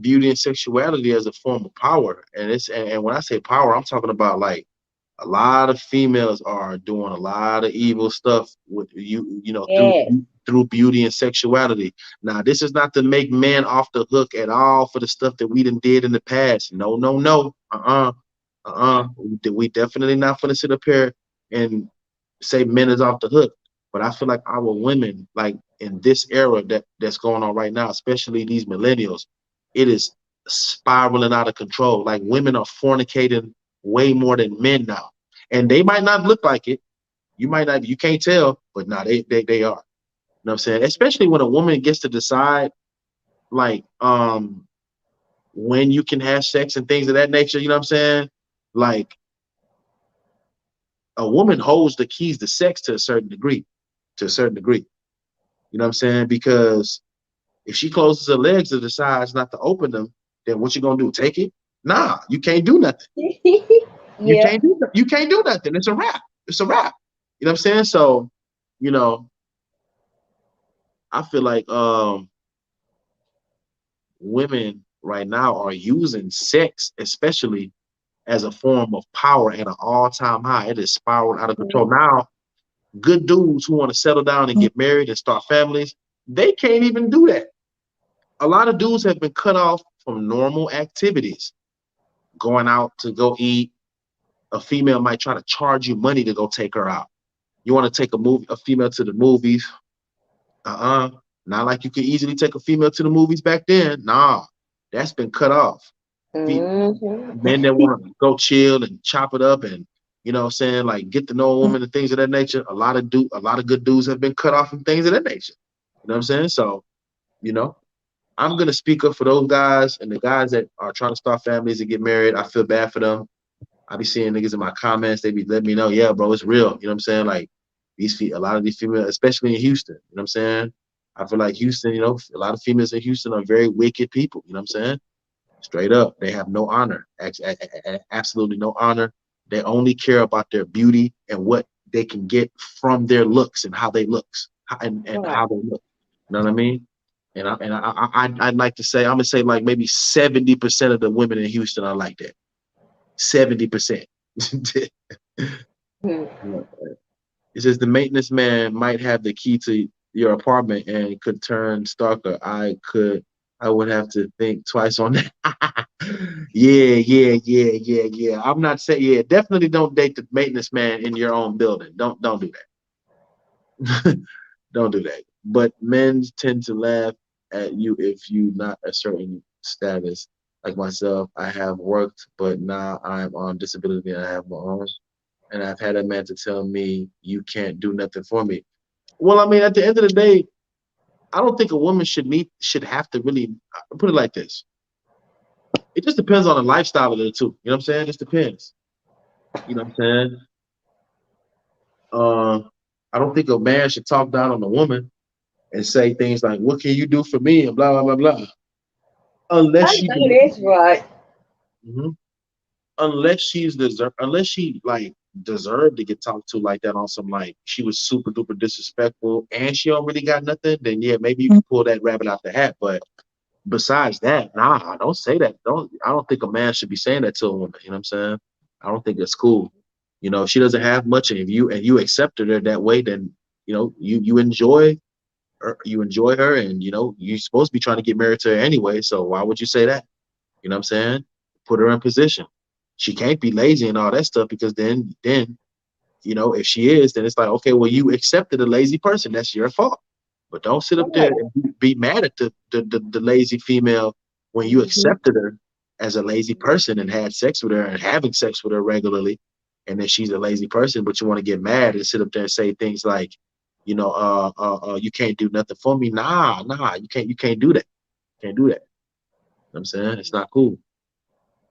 beauty and sexuality as a form of power. And when I say power, I'm talking about like a lot of females are doing a lot of evil stuff with Yes. through beauty and sexuality. Now, this is not to make men off the hook at all for the stuff that we done did in the past. No, no, no. We definitely not gonna sit up here and say men is off the hook. But I feel like our women, like in this era that's going on right now, especially these millennials, it is spiraling out of control. Like women are fornicating way more than men now, and they might not look like it. You might not, you can't tell, but nah, they are. You know what I'm saying? Especially when a woman gets to decide, like, when you can have sex and things of that nature. You know what I'm saying? Like, a woman holds the keys to sex to a certain degree. To a certain degree. You know what I'm saying? Because if she closes her legs and decides not to open them, then what you gonna do? Take it? Nah, you can't do nothing. You Yeah. can't do you can't do nothing. It's a wrap. It's a wrap. You know what I'm saying? So, you know, I feel like women right now are using sex, especially as a form of power at an all-time high. It is spiraled out of control. Mhm. Now, good dudes who want to settle down and get married and start families, they can't even do that. A lot of dudes have been cut off from normal activities. Going out to go eat, a female might try to charge you money to go take her out. You want to take a female to the movies? Not like you could easily take a female to the movies back then. Nah, that's been cut off. Mhm. Men that want to go chill and chop it up and you know what I'm saying, like get to know a woman and things of that nature. A lot of good dudes have been cut off from things of that nature. You know what I'm saying? So, you know, I'm gonna speak up for those guys and the guys that are trying to start families and get married. I feel bad for them. I be seeing niggas in my comments. They be letting me know, yeah, bro, it's real. You know what I'm saying? Like a lot of these females, especially in Houston. You know what I'm saying? I feel like Houston. A lot of females in Houston are very wicked people. You know what I'm saying? Straight up, they have no honor. Absolutely no honor. They only care about their beauty and what they can get from their looks and how they looks and Right. how they look. You know what I mean? I'd like to say I'm gonna say like maybe 70% of the women in Houston are like that. 70%. Mhm. It says the maintenance man might have the key to your apartment and could turn stalker. I would have to think twice on that. Yeah. I'm not saying, yeah, definitely don't date the maintenance man in your own building. Don't do that. Don't do that. But men tend to laugh at you if you not a certain status. Like myself, I have worked, but now I'm on disability and I have my own. And I've had a man to tell me you can't do nothing for me. Well, I mean, at the end of the day, I don't think a woman should have to really put it like this. It just depends on the lifestyle of the two. You know what I'm saying? It just depends. You know what I'm saying? Uh, I don't think a man should talk down on a woman and say things like, "What can you do for me?" and blah blah blah blah, unless I she, know that's right. Mhm. Unless she like deserved to get talked to like that on some like she was super duper disrespectful and she don't really got nothing, then yeah, maybe you can pull that rabbit out the hat. But besides that, nah, don't say that. I don't think a man should be saying that to a woman. You know what I'm saying? I don't think that's cool. You know, if she doesn't have much, and if you accepted her that way, then you enjoy her, and you're supposed to be trying to get married to her anyway. So why would you say that? You know what I'm saying? Put her in position. She can't be lazy and all that stuff because then if she is, then it's like, okay, well, you accepted a lazy person. That's your fault. But don't sit up there Right. and be mad at the lazy female when you Mm-hmm. accepted her as a lazy person and had sex with her and having sex with her regularly, and then she's a lazy person, but you want to get mad and sit up there and say things like, you can't do nothing for me. Nah, you can't do that. Can't do that. You know what I'm saying? It's not cool.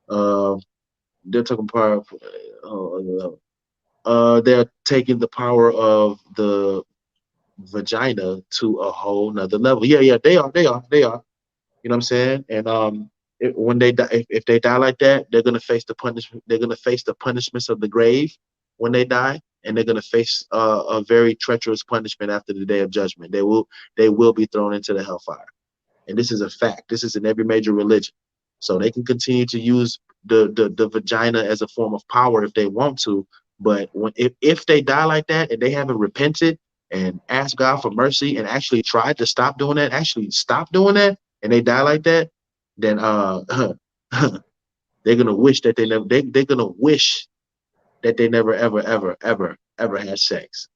Uh, they're talking part. They're taking the power of the vagina to a whole nother level. Yeah, yeah, they are. You know what I'm saying? And when they die, if they die like that, they're gonna face the punishment. They're gonna face the punishments of the grave when they die, and they're gonna face a very treacherous punishment after the day of judgment. They will be thrown into the hellfire, and this is a fact. This is in every major religion. So they can continue to use the vagina as a form of power if they want to, but if they die like that and they haven't repented and asked God for mercy and actually tried to stop doing that, actually stop doing that, and they die like that, then they're gonna wish that they're gonna wish that they never ever had sex.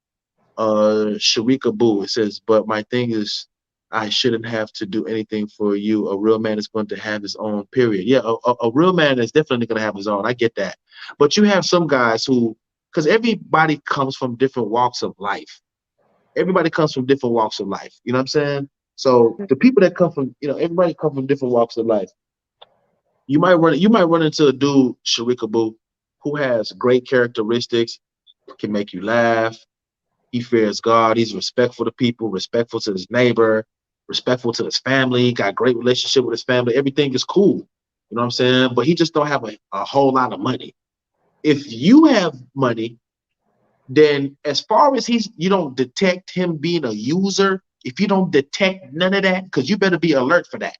Sharika Boo, it says, but my thing is, I shouldn't have to do anything for you. A real man is going to have his own period. Yeah, a real man is definitely going to have his own. I get that. But you have some guys who, because everybody comes from different walks of life. Everybody comes from different walks of life. You know what I'm saying? So the people that come from, everybody come from different walks of life. You might run into a dude, Sharika Boo, who has great characteristics, can make you laugh, he fears God. He's respectful to people, respectful to his neighbor, respectful to his family. Got great relationship with his family. Everything is cool. You know what I'm saying? But he just don't have a whole lot of money. If you have money, then as far as you don't detect him being a user. If you don't detect none of that, because you better be alert for that.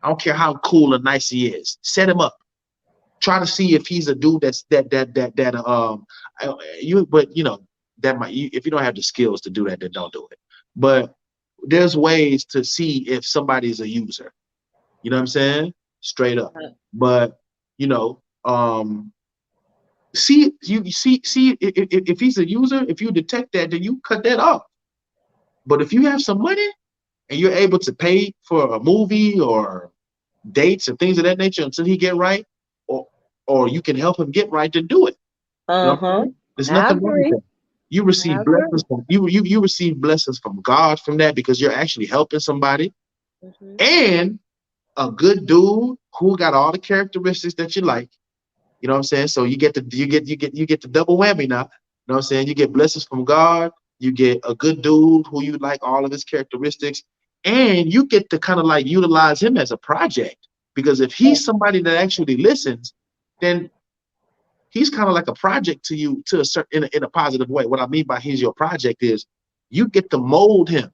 I don't care how cool or nice he is. Set him up. Try to see if he's a dude but that might if you don't have the skills to do that, then don't do it. But there's ways to see if somebody's a user. You know what I'm saying? Straight up. But you know, see if he's a user, if you detect that, then you cut that off. But if you have some money and you're able to pay for a movie or dates and things of that nature until he get right, or you can help him get right, then do it. You know what I'm Uh-huh. saying? There's I nothing wrong with agree. that. You I receive blessings agree. from you receive blessings from God from that because you're actually helping somebody, Mm-hmm. and a good dude who got all the characteristics that you like. You know what I'm saying? So you get the double whammy now. You know what I'm saying? You get blessings from God, you get a good dude who you like all of his characteristics, and you get to kind of like utilize him as a project. Because if he's somebody that actually listens, then he's kind of like a project to you to a certain in a positive way. What I mean by he's your project is you get to mold him,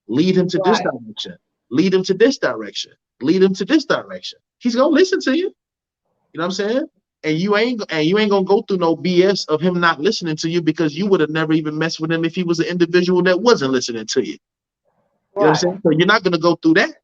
lead him to this Right. direction, lead him to this direction, lead him to this direction. He's gonna listen to you. You know what I'm saying? And you ain't gonna go through no BS of him not listening to you because you would have never even messed with him if he was an individual that wasn't listening to you. You know what I'm Right. saying? So you're not gonna go through that.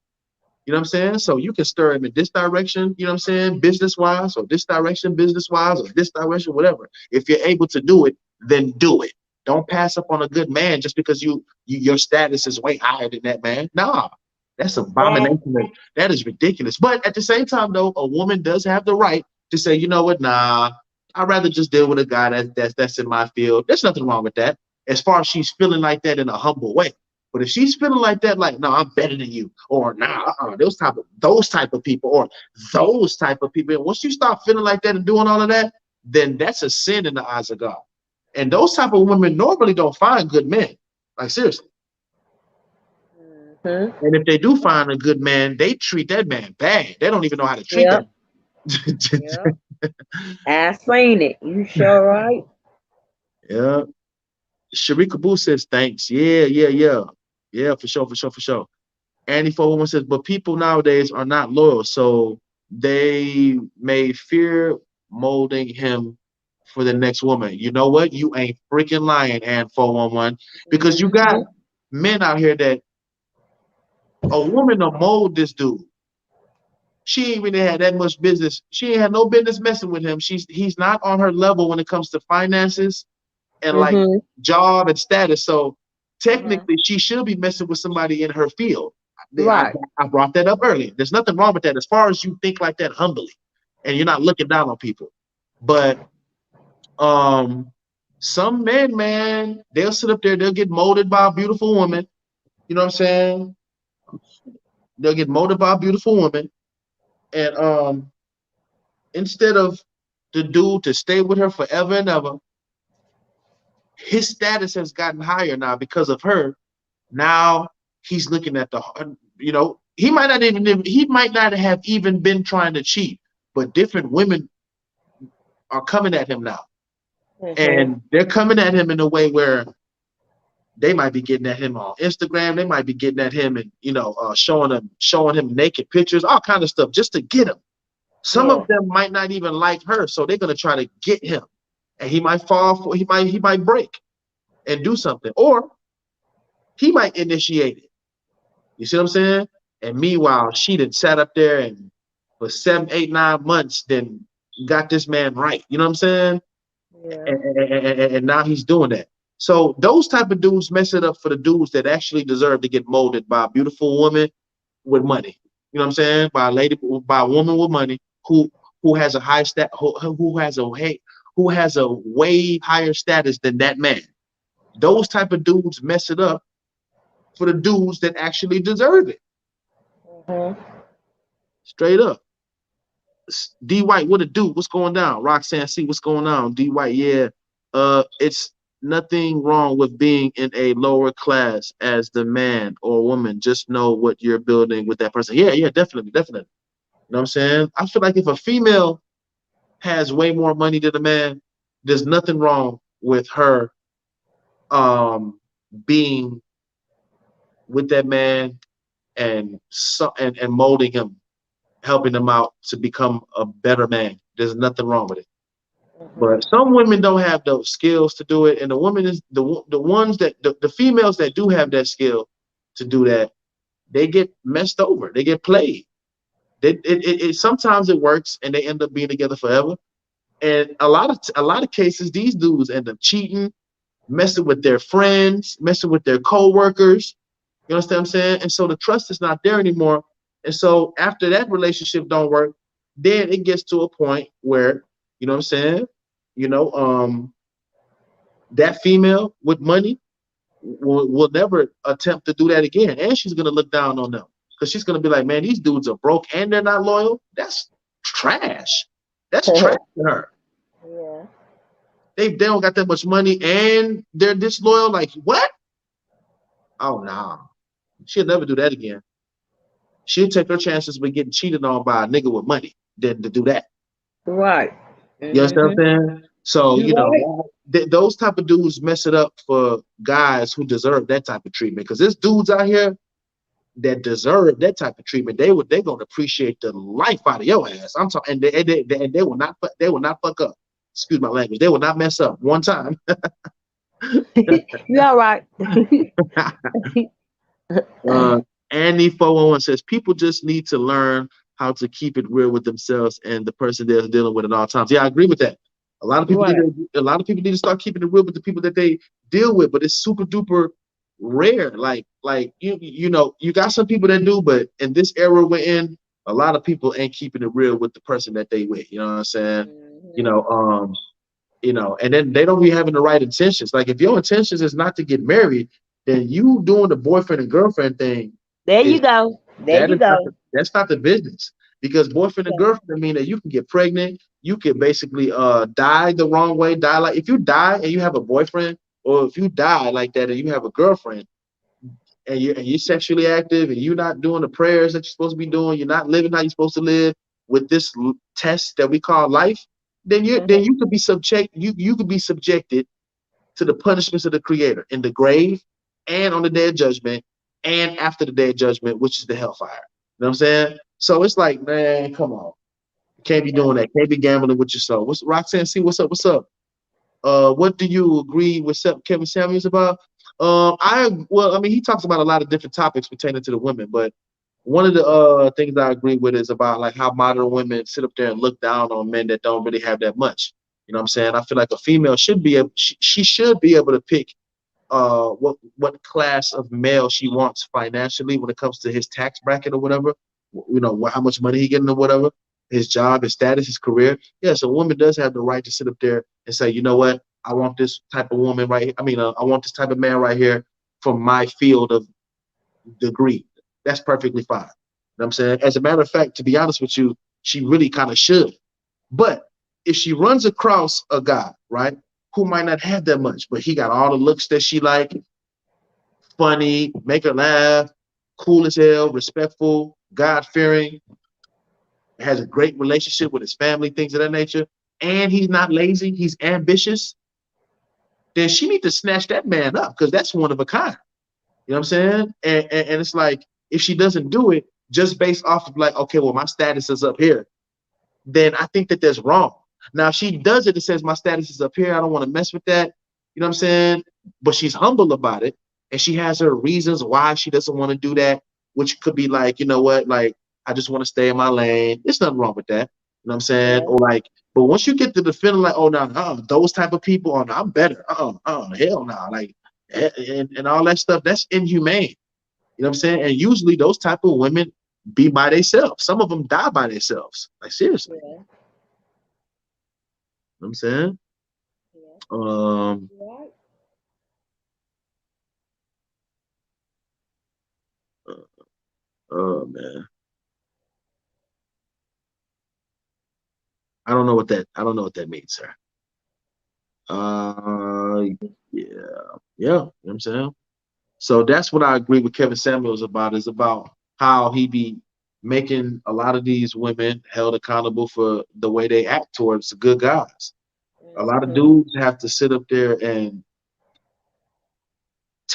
You know what I'm saying? So you can stir him in this direction, you know what I'm saying, business wise, or this direction, business wise, or this direction, whatever. If you're able to do it, then do it. Don't pass up on a good man just because your status is way higher than that man. Nah, that's abomination. Exactly. That is ridiculous. But at the same time, though, a woman does have the right to say, you know what, nah, I'd rather just deal with a guy that's in my field. There's nothing wrong with that, as far as she's feeling like that in a humble way. But if she's feeling like that, like, no, I'm better than you, or nah, those type of people, or those type of people. And once you start feeling like that and doing all of that, then that's a sin in the eyes of God. And those type of women normally don't find good men. Like seriously. Hmm. And if they do find a good man, they treat that man bad. They don't even know how to treat that. Yep. Yep. I seen it. You sure right? Yeah. Sharika Boo says thanks. Yeah, yeah, yeah. Yeah, for sure, for sure, for sure. Annie 411 says, but people nowadays are not loyal, so they may fear molding him for the next woman. You know what? You ain't freaking lying, Ann 411, because you got Hmm. men out here that a woman to mold this dude. She ain't really had that much business. She ain't had no business messing with him. He's not on her level when it comes to finances and like Hmm. job and status. So Yeah. technically, she should be messing with somebody in her field. I, Right. I brought that up earlier. There's nothing wrong with that as far as you think like that humbly and you're not looking down on people. But um, some men, man, they'll sit up there, they'll get molded by a beautiful woman. You know what I'm saying? They'll get molded by a beautiful woman. And instead of the dude to stay with her forever and ever, his status has gotten higher now because of her. Now he's looking at he might not have even been trying to cheat, but different women are coming at him now. Hmm. And they're coming at him in a way where they might be getting at him on Instagram, they might be getting at him and showing him naked pictures, all kind of stuff just to get him. Some Yeah. of them might not even like her, so they're gonna try to get him. And he might fall for he might break and do something. Or he might initiate it. You see what I'm saying? And meanwhile, she done sat up there and for 7, 8, 9 months, then got this man right. You know what I'm saying? Yeah. And now he's doing that. So those type of dudes mess it up for the dudes that actually deserve to get molded by a beautiful woman with money. You know what I'm saying? By a woman with money who has a high stat, who has a way higher status than that man. Those type of dudes mess it up for the dudes that actually deserve it. Hmm. Straight up. D White, what it do? What's going down? Roxanne C, what's going on? D White, yeah. It's nothing wrong with being in a lower class as the man or woman. Just know what you're building with that person. Yeah, yeah, definitely, definitely. You know what I'm saying? I feel like if a female has way more money than a man, there's nothing wrong with her um being with that man and molding him, helping him out to become a better man. There's nothing wrong with it. Hmm. But some women don't have those skills to do it, and the women is the ones that the females that do have that skill to do that, they get messed over. They get played. Sometimes it works, and they end up being together forever. And a lot of cases, these dudes end up cheating, messing with their friends, messing with their coworkers. You understand what I'm saying? And so the trust is not there anymore. And so after that relationship don't work, then it gets to a point where, you know what I'm saying? You know, that female with money will never attempt to do that again. And she's gonna look down on them. Because she's gonna be like, man, these dudes are broke and they're not loyal. That's trash. That's trash to her. Yeah. They don't got that much money and they're disloyal. Like, what? Oh no. She'll never do that again. She'll take her chances with getting cheated on by a nigga with money than to do that. Right. You understand Hmm. what I'm saying? So, You right. those type of dudes mess it up for guys who deserve that type of treatment. Because there's dudes out here that deserve that type of treatment. They're gonna appreciate the life out of your ass. I'm talking, and they will not fuck up. Excuse my language. They will not mess up one time. You all right. Uh, Andy 411 says people just need to learn how to keep it real with themselves and the person they're dealing with at all times. Yeah, I agree with that. Right. A lot of people need to start keeping it real with the people that they deal with, but it's super duper rare. Like you got some people that do, but in this era we're in, a lot of people ain't keeping it real with the person that they with. You know what I'm saying? You Hmm. know, and then they don't be having the right intentions. Like if your intentions is not to get married, then you doing the boyfriend and girlfriend thing There you is go. There that you is not go. that's not the business. Because boyfriend and Yeah. girlfriend mean that you can get pregnant, you could basically die the wrong way, die like if you die and you have a boyfriend, or if you die like that and you have a girlfriend, and you're sexually active and you're not doing the prayers that you're supposed to be doing, you're not living how you're supposed to live with this test that we call life, then Mhm. you could be you could be subjected to the punishments of the Creator in the grave and on the day of judgment and after the day of judgment, which is the hellfire. You know what I'm saying? So it's like, man, come on. You can't be Yeah. doing that. Can't be gambling with your soul. What's Roxanne? See, what's up? What's up? What do you agree with Kevin Samuels about? I mean, he talks about a lot of different topics pertaining to the women, but one of the things I agree with is about like how modern women sit up there and look down on men that don't really have that much. You know what I'm saying? I feel like a female should be able, she should be able to pick what class of male she wants financially when it comes to his tax bracket or whatever, how much money he getting or whatever, his job, his status, his career. Yes, a woman does have the right to sit up there and say, you know what, I want this type of woman right here. I mean, I want this type of man right here from my field of degree. That's perfectly fine. You know what I'm saying? As a matter of fact, to be honest with you, she really kind of should. But if she runs across a guy, right, who might not have that much, but he got all the looks that she like, funny, make her laugh, cool as hell, respectful, God fearing, has a great relationship with his family, things of that nature, and he's not lazy, he's ambitious, then she need to snatch that man up because that's one of a kind. You know what I'm saying? And it's like if she doesn't do it just based off of like, okay, well, my status is up here, then I think that that's wrong. Now, if she does it and says my status is up here, I don't want to mess with that. You know what I'm saying? But she's humble about it, and she has her reasons why she doesn't want to do that, which could be like, you know what, like I just want to stay in my lane. There's nothing wrong with that. You know what I'm saying? Yeah. Or like, but once you get to the feeling like, oh no, those type of people, oh no, I'm better. Hell no, like, and all that stuff, that's inhumane. You know what I'm saying? And usually those type of women be by themselves. Some of them die by themselves. Like seriously. Yeah. You know what I'm saying? Yeah. Um, Right. oh man, I don't know what that means, sir. Uh, yeah, yeah. You know what I'm saying? So that's what I agree with Kevin Samuels about. Is about how he be making a lot of these women held accountable for the way they act towards good guys. A lot of Mhm. dudes have to sit up there and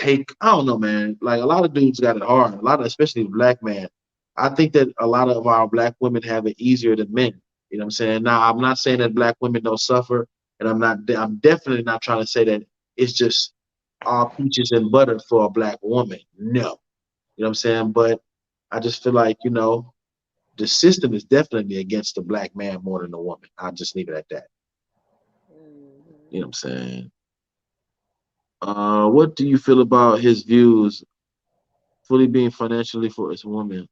I don't know, man. Like a lot of dudes got it hard. A lot of, especially black men. I think that a lot of our black women have it easier than men. You know what I'm saying? Now, I'm not saying that black women don't suffer, and I'm definitely not trying to say that it's just all peaches and butter for a black woman. No. You know what I'm saying? But I just feel like, the system is definitely against the black man more than the woman. I'll just leave it at that. Mhm. You know what I'm saying? What do you feel about his views fully being financially for his woman?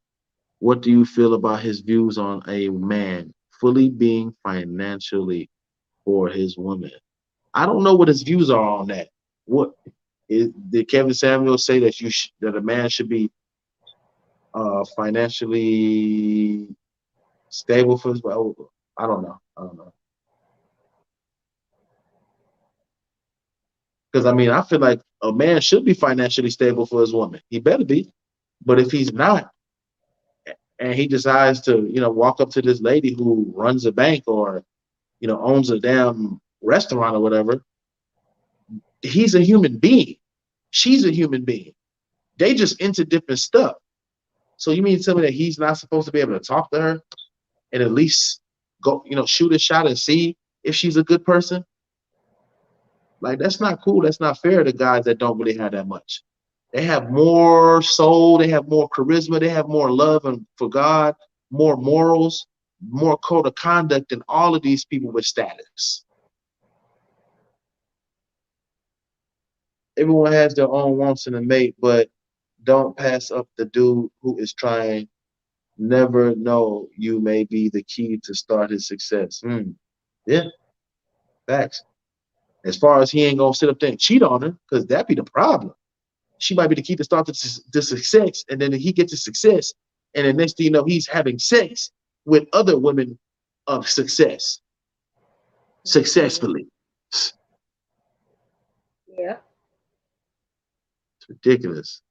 What do you feel about his views on a man fully being financially for his woman? I don't know what his views are on that. What did Kevin Samuel say that that a man should be financially stable for his? Well, I don't know. I don't know because I mean I feel like a man should be financially stable for his woman. He better be. But if he's not, and he decides to walk up to this lady who runs a bank or owns a damn restaurant or whatever, he's a human being. She's a human being. They just into different stuff. So you mean to tell me that he's not supposed to be able to talk to her and at least go, shoot a shot and see if she's a good person? Like that's not cool. That's not fair to guys that don't really have that much. They have more soul, they have more charisma, they have more love and for God, more morals, more code of conduct than all of these people with status. Everyone has their own wants in a mate, but don't pass up the dude who is trying. Never know you may be the key to start his success. Yeah, facts. As far as he ain't gonna sit up there and cheat on her, because that be the problem. She might be the key to start the success, and then he gets the success, and then next thing you know, he's having sex with other women of success. Mhm. successfully. It's Yeah. ridiculous.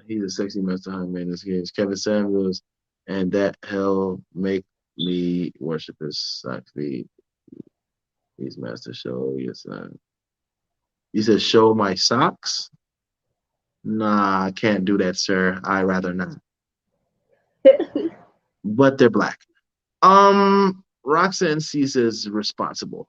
He's a sexy master high man. This game is Kevin Samuels, and that hell make me worship his socks. These master show. Yes, he said, "Show my socks." Nah, I can't do that, sir. I rather not. But they're black. Roxanne C says responsible.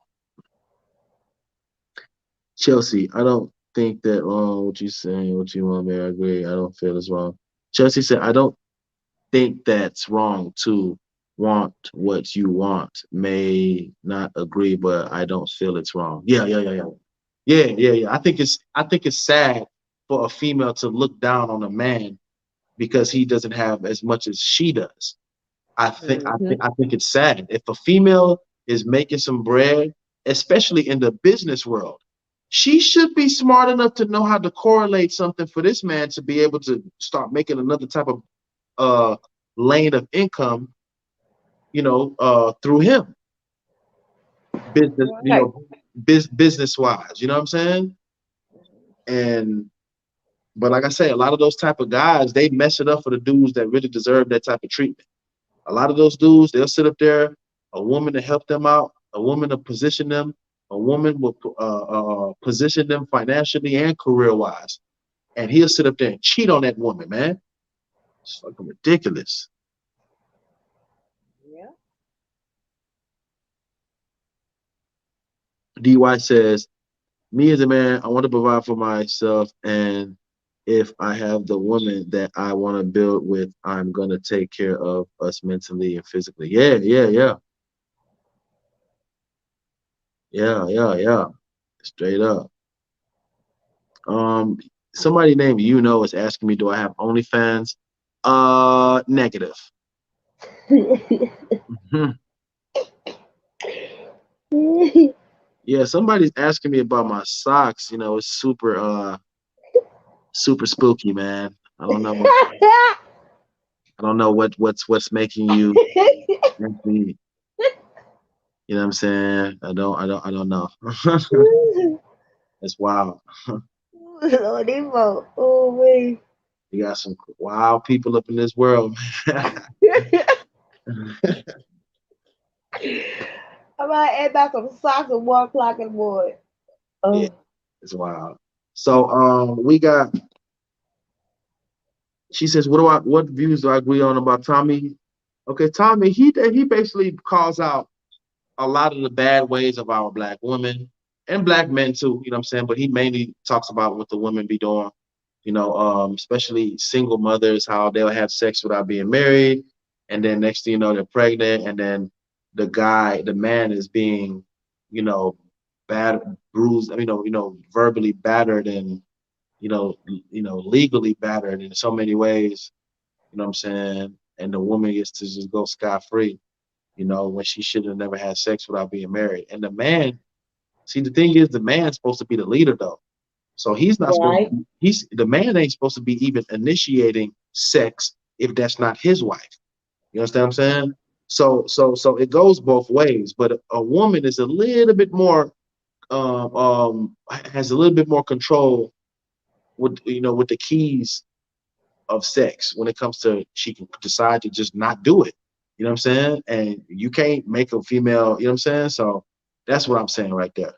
Chelsea, I don't think that what you saying, what you want, man. I agree. I don't feel it's wrong. Chelsea said, I don't think that's wrong to want what you want. May not agree, but I don't feel it's wrong. Yeah, yeah, yeah, yeah. Yeah, yeah, yeah. I think it's sad for a female to look down on a man because he doesn't have as much as she does. I think I Mhm. think I think it's sad. If a female is making some bread, especially in the business world, she should be smart enough to know how to correlate something for this man to be able to start making another type of uh lane of income, through him, business, Right. business wise. You know what I'm saying? And but like I say, a lot of those type of guys, they mess it up for the dudes that really deserve that type of treatment. A lot of those dudes, they'll sit up there, a woman to help them out, a woman to position them, a woman will position them financially and career wise, and he'll sit up there and cheat on that woman, man. It's fucking ridiculous. Yeah. DY says, "Me as a man, I want to provide for myself, and if I have the woman that I want to build with, I'm gonna take care of us mentally and physically." Yeah, yeah, yeah, yeah, yeah, yeah. Straight up. Um, Somebody named is asking me, do I have OnlyFans? Negative. Mhm. Yeah, somebody's asking me about my socks. It's super spooky, man. I don't know. I don't know what's making you ask me. You know what I'm saying? I don't know. It's wild. Lord, these folks, oh wait. You got some wild people up in this world, man. I might add back some socks at 1 o'clock in the morning. Yeah, Oh. it's wild. So we got. She says, what views do I agree on about Tommy? Okay, Tommy, he basically calls out a lot of the bad ways of our black women and black men too, you know what I'm saying? But he mainly talks about what the women be doing, especially single mothers, how they'll have sex without being married, and then next thing you know, they're pregnant, and then the man is being, you know, bad bruised, verbally battered and legally battered in so many ways, you know what I'm saying? And the woman gets to just go scot free, when she should have never had sex without being married. And the man, see, the thing is, the man's supposed to be the leader, though. So he's not supposed to Right. be, the man ain't supposed to be even initiating sex if that's not his wife. You understand what I'm saying? So it goes both ways, but a woman is a little bit more, has a little bit more control with the keys of sex when it comes to she can decide to just not do it. You know what I'm saying? And you can't make a female, you know what I'm saying? So that's what I'm saying right there.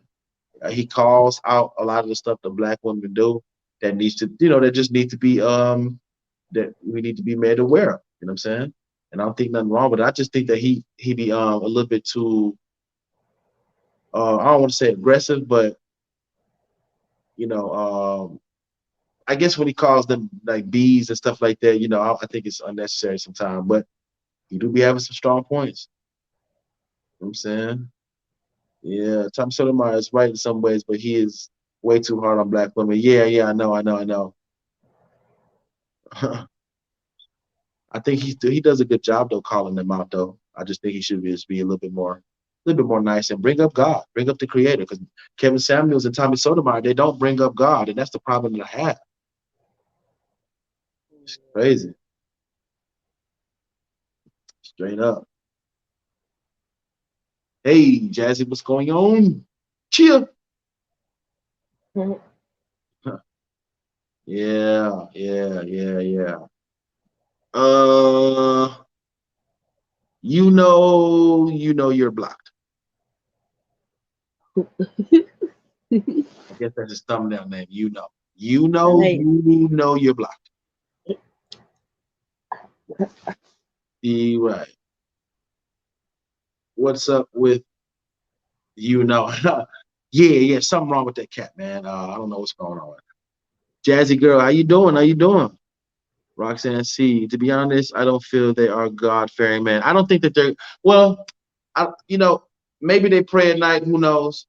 He calls out a lot of the stuff that black women do that needs to, that just need to be that we need to be made aware of. You know what I'm saying? And I don't think nothing wrong with it. I just think that he be a little bit too I don't want to say aggressive, but you know, I guess when he calls them like bees and stuff like that, I think it's unnecessary sometimes. But he do be having some strong points. You know what I'm saying? Yeah, Tom Sotomayor is right in some ways, but he is way too hard on black women. Yeah, yeah, I know. I think he does a good job though calling them out though. I just think he should just be a little bit more nice and bring up God, bring up the Creator. Because Kevin Samuels and Tommy Sotomayor, they don't bring up God, and that's the problem that I have. It's crazy. Straight up. Hey, Jazzy, what's going on? Cheer. Mhm. Yeah, yeah, yeah, yeah. Uh, you're blocked. I guess that's his thumbnail name. Right. You know you're blocked. Right. What's up with you know? Yeah, yeah, something wrong with that cat, man. I don't know what's going on. Jazzy girl, how you doing? How you doing? Roxanne C. To be honest, I don't feel they are God fearing man. I don't think that they're well. Maybe they pray at night. Who knows?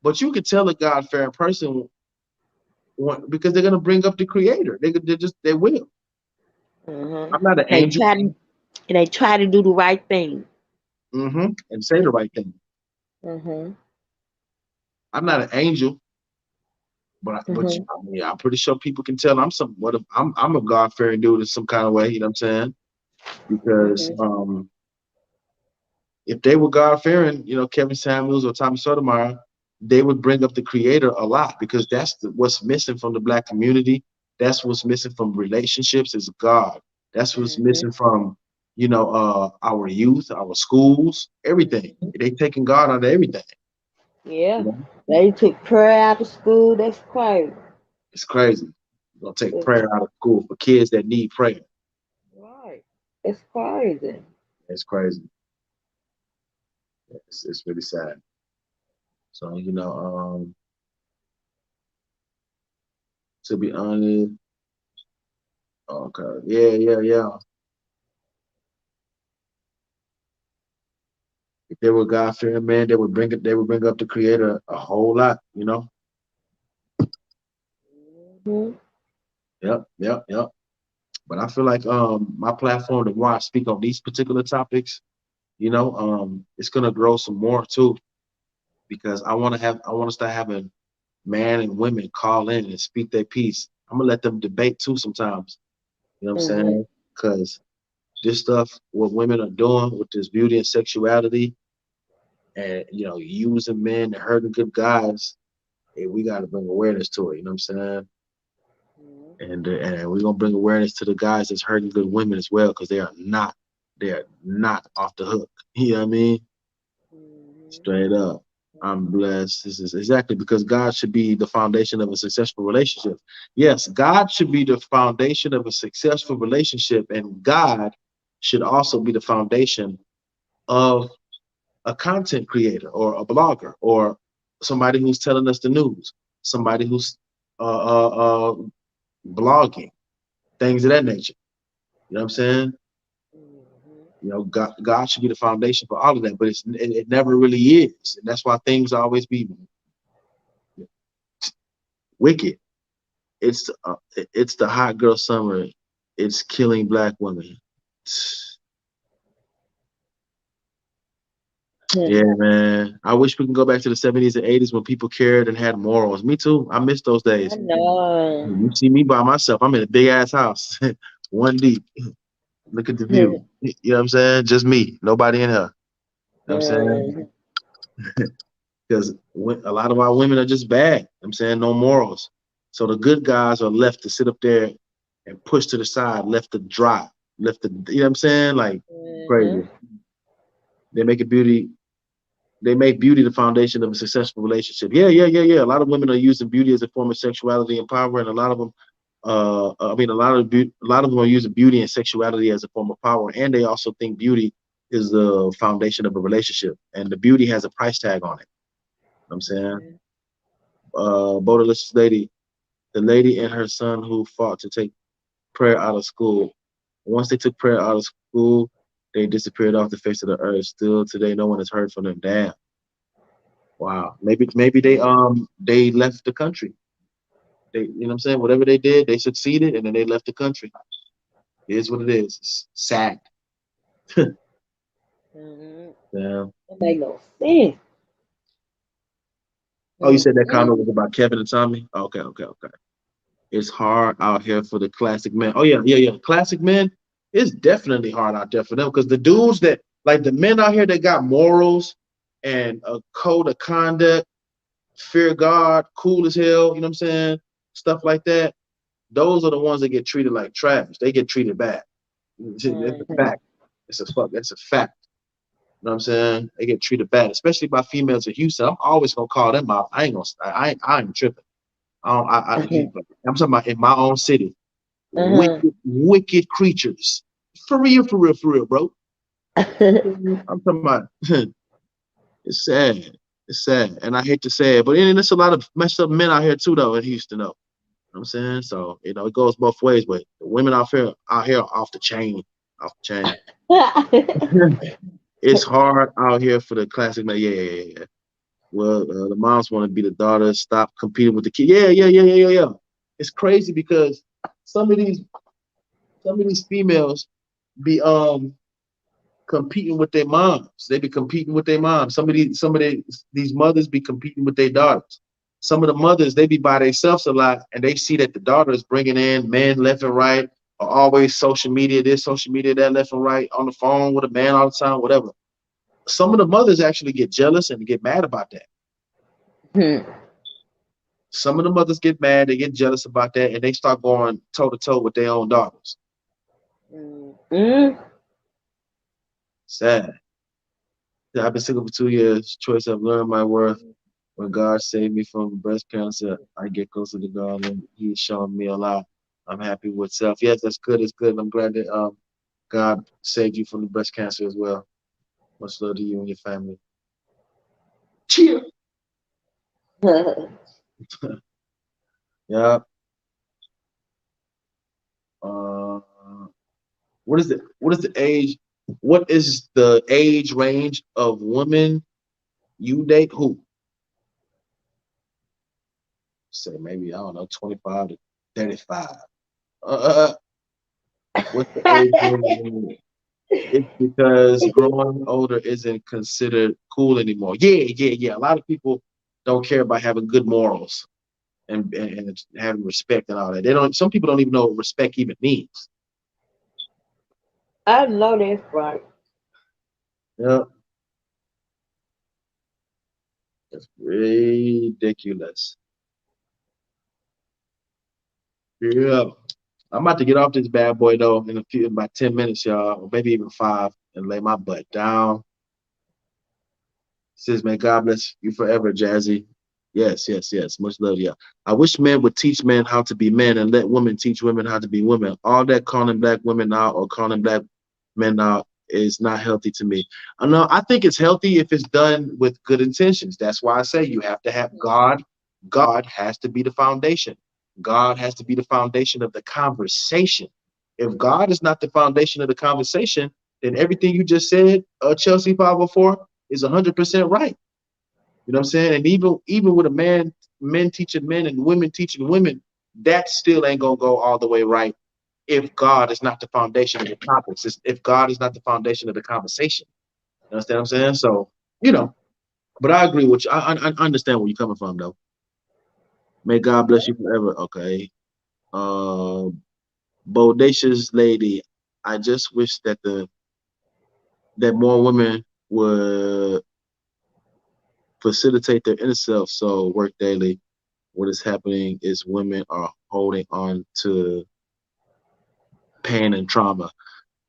But you could tell a God fearing person because they're gonna bring up the Creator. They will. Mhm. I'm not an They angel. try to they try to do the right thing. And say the right thing. Mhm. I'm not an angel, Mhm. I'm pretty sure people can tell I'm a God fearing dude in some kind of way. You know what I'm saying? Because Mhm. if they were God fearing, Kevin Samuels or Tommy Sotomayor, they would bring up the Creator a lot because what's missing from the Black community. That's what's missing from relationships is God. That's what's Mhm. missing from our youth, our schools, everything. They taking God out of everything. You Yeah. know, They took prayer out of school. That's crazy. it's crazy. Gonna take It's prayer out of school for kids that need prayer. right. It's crazy. It's crazy. It's really sad. So to be honest, okay, yeah, yeah, yeah. If they were God fearing man, they would bring it. They would bring up the Creator a whole lot. Mhm. Yep, yep, yep. But I feel like my platform, the more I speak on these particular topics, it's gonna grow some more too because I want to start having man and women call in and speak their piece. I'm gonna let them debate too sometimes. You know what I'm Mhm. saying? Because this stuff, what women are doing with this beauty and sexuality, and using men and hurting good guys, hey, we got to bring awareness to it. You know what I'm saying? Mhm. And we're gonna bring awareness to the guys that's hurting good women as well, because they are not off the hook. You know what I mean? Mhm. Straight up. I'm blessed. This is exactly because God should be the foundation of a successful relationship. Yes, God should be the foundation of a successful relationship, and God should also be the foundation of a content creator or a blogger or somebody who's telling us the news, somebody who's blogging, things of that nature. You know what I'm saying? Mhm. God should be the foundation for all of that, but it never really is, and that's why things always be wicked. It's the hot girl summer. It's killing black women. Mhm. Yeah, man. I wish we can go back to the 70s and 80s when people cared and had morals. Me too. I miss those I days. know. You see me by myself. I'm in a big ass house, one deep. Look at the view. You know what I'm saying? Just me, nobody in here. You know what I'm saying? Mhm. Because a lot of our women are just bad. I'm saying no morals. So the good guys are left to sit up there and push to the side, left to dry, left to, you know what I'm saying? Like Mhm. crazy. They make it beauty. They make beauty the foundation of a successful relationship. Yeah, yeah, yeah, yeah. A lot of women are using beauty as a form of sexuality and power, and a lot of them, a lot of them are using beauty and sexuality as a form of power, and they also think beauty is the foundation of a relationship, and the beauty has a price tag on it. You know what I'm saying, Mhm. Bodilicious lady, the lady and her son who fought to take prayer out of school. Once they took prayer out of school, they disappeared off the face of the earth. Still today, no one has heard from them. Damn. Wow. Maybe they left the country. You know what I'm saying? Whatever they did, they succeeded and then they left the country. It is what it is. It's sad. Mhm. Yeah. That make no sense. Oh, you said that Mhm. comment was about Kevin and Tommy? Okay, okay, okay. It's hard out here for the classic men. Oh yeah, yeah, yeah. Classic men. It's definitely hard out there for them because the dudes that like the men out here that got morals and a code of conduct, fear God, cool as hell, you know what I'm saying? Stuff like that. Those are the ones that get treated like trash. They get treated bad. It's a Hmm. fact. It's a fuck. That's a fact. You know what I'm saying? They get treated bad, especially by females in Houston. I'm always gonna call them out. I ain't gonna. I ain't tripping. I, don't, Hmm. I'm talking about in my own city. Hmm. Wicked, wicked creatures. For real, for real, for real, bro. I'm talking about. It's sad. It's sad, and I hate to say it, but there's a lot of messed up men out here too, though, in Houston, though. You know what I'm saying? So, it goes both ways, but the women out here are off the chain. Off the chain. It's hard out here for the classic man. Yeah, yeah, yeah, yeah. Well, the moms want to be the daughters, stop competing with the kid. Yeah, yeah, yeah, yeah, yeah, yeah. It's crazy because some of these some of these females be competing with their moms. They be competing with their moms. These mothers be competing with their daughters. Some of the mothers they be by themselves a lot, and they see that the daughter is bringing in men left and right, or always social media this, social media that, left and right, on the phone with a man all the time, whatever. Some of the mothers actually get jealous and get mad about that. Some of the mothers get mad, they get jealous about that, and they start going toe to toe with their own daughters. Hmm. Sad. Yeah, I've been single for 2 years. Choice I've learned my worth. When God saved me from breast cancer, I get closer to God, and He's showing me a lot. I'm happy with self. Yes, that's good. It's good. I'm glad that God saved you from the breast cancer as well. Much love to you and your family. Cheer. Yeah. Uh, what is the age? What is the age range of women you date? Who say maybe I don't know, 25 to 35. Uh, what's the age range? It's because growing older isn't considered cool anymore. Yeah, yeah, yeah. A lot of people don't care about having good morals and having respect and all that. They don't. Some people don't even know what respect even means. I know that's right. Yeah, it's ridiculous. Yeah, I'm about to get off this bad boy though in about 10 minutes, y'all, or maybe even five, and lay my butt down. Says, man, God bless you forever, Jazzy. Yes, yes, yes. Much love, yeah. I wish men would teach men how to be men and let women teach women how to be women. All that calling black women out or calling black men out is not healthy to me. I know. I think it's healthy if it's done with good intentions. That's why I say you have to have God. God has to be the foundation. God has to be the foundation of the conversation. If God is not the foundation of the conversation, then everything you just said, Chelsea 504, is 100% right. You know what I'm saying? And even with a men teaching men and women teaching women, that still ain't gonna go all the way right if God is not the foundation of the topics. If God is not the foundation of the conversation. You understand what I'm saying? So, you know, but I agree with you. I understand where you're coming from though. May God bless you forever. Okay. Uh Bodacious lady. I just wish that more women would facilitate their inner self so work daily. What is happening is women are holding on to pain and trauma.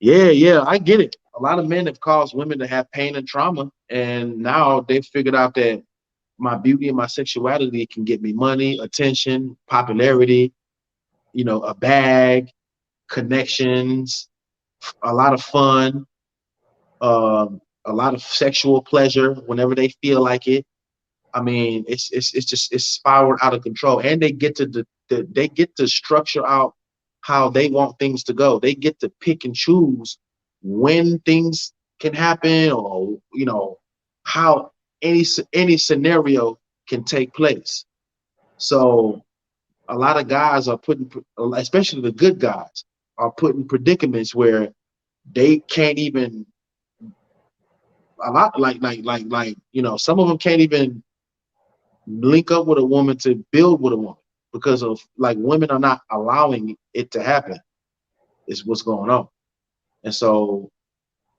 Yeah, yeah, I get it. A lot of men have caused women to have pain and trauma, and now they've figured out that my beauty and my sexuality can get me money, attention, popularity, a bag, connections, a lot of fun, a lot of sexual pleasure whenever they feel like it. I mean, it's spiraled out of control, and they get to they get to structure out how they want things to go. They get to pick and choose when things can happen, or how any scenario can take place. So a lot of guys are putting, especially the good guys, are put in predicaments where they can't even a lot some of them can't even link up with a woman to build with a woman because of like women are not allowing it to happen is what's going on. And so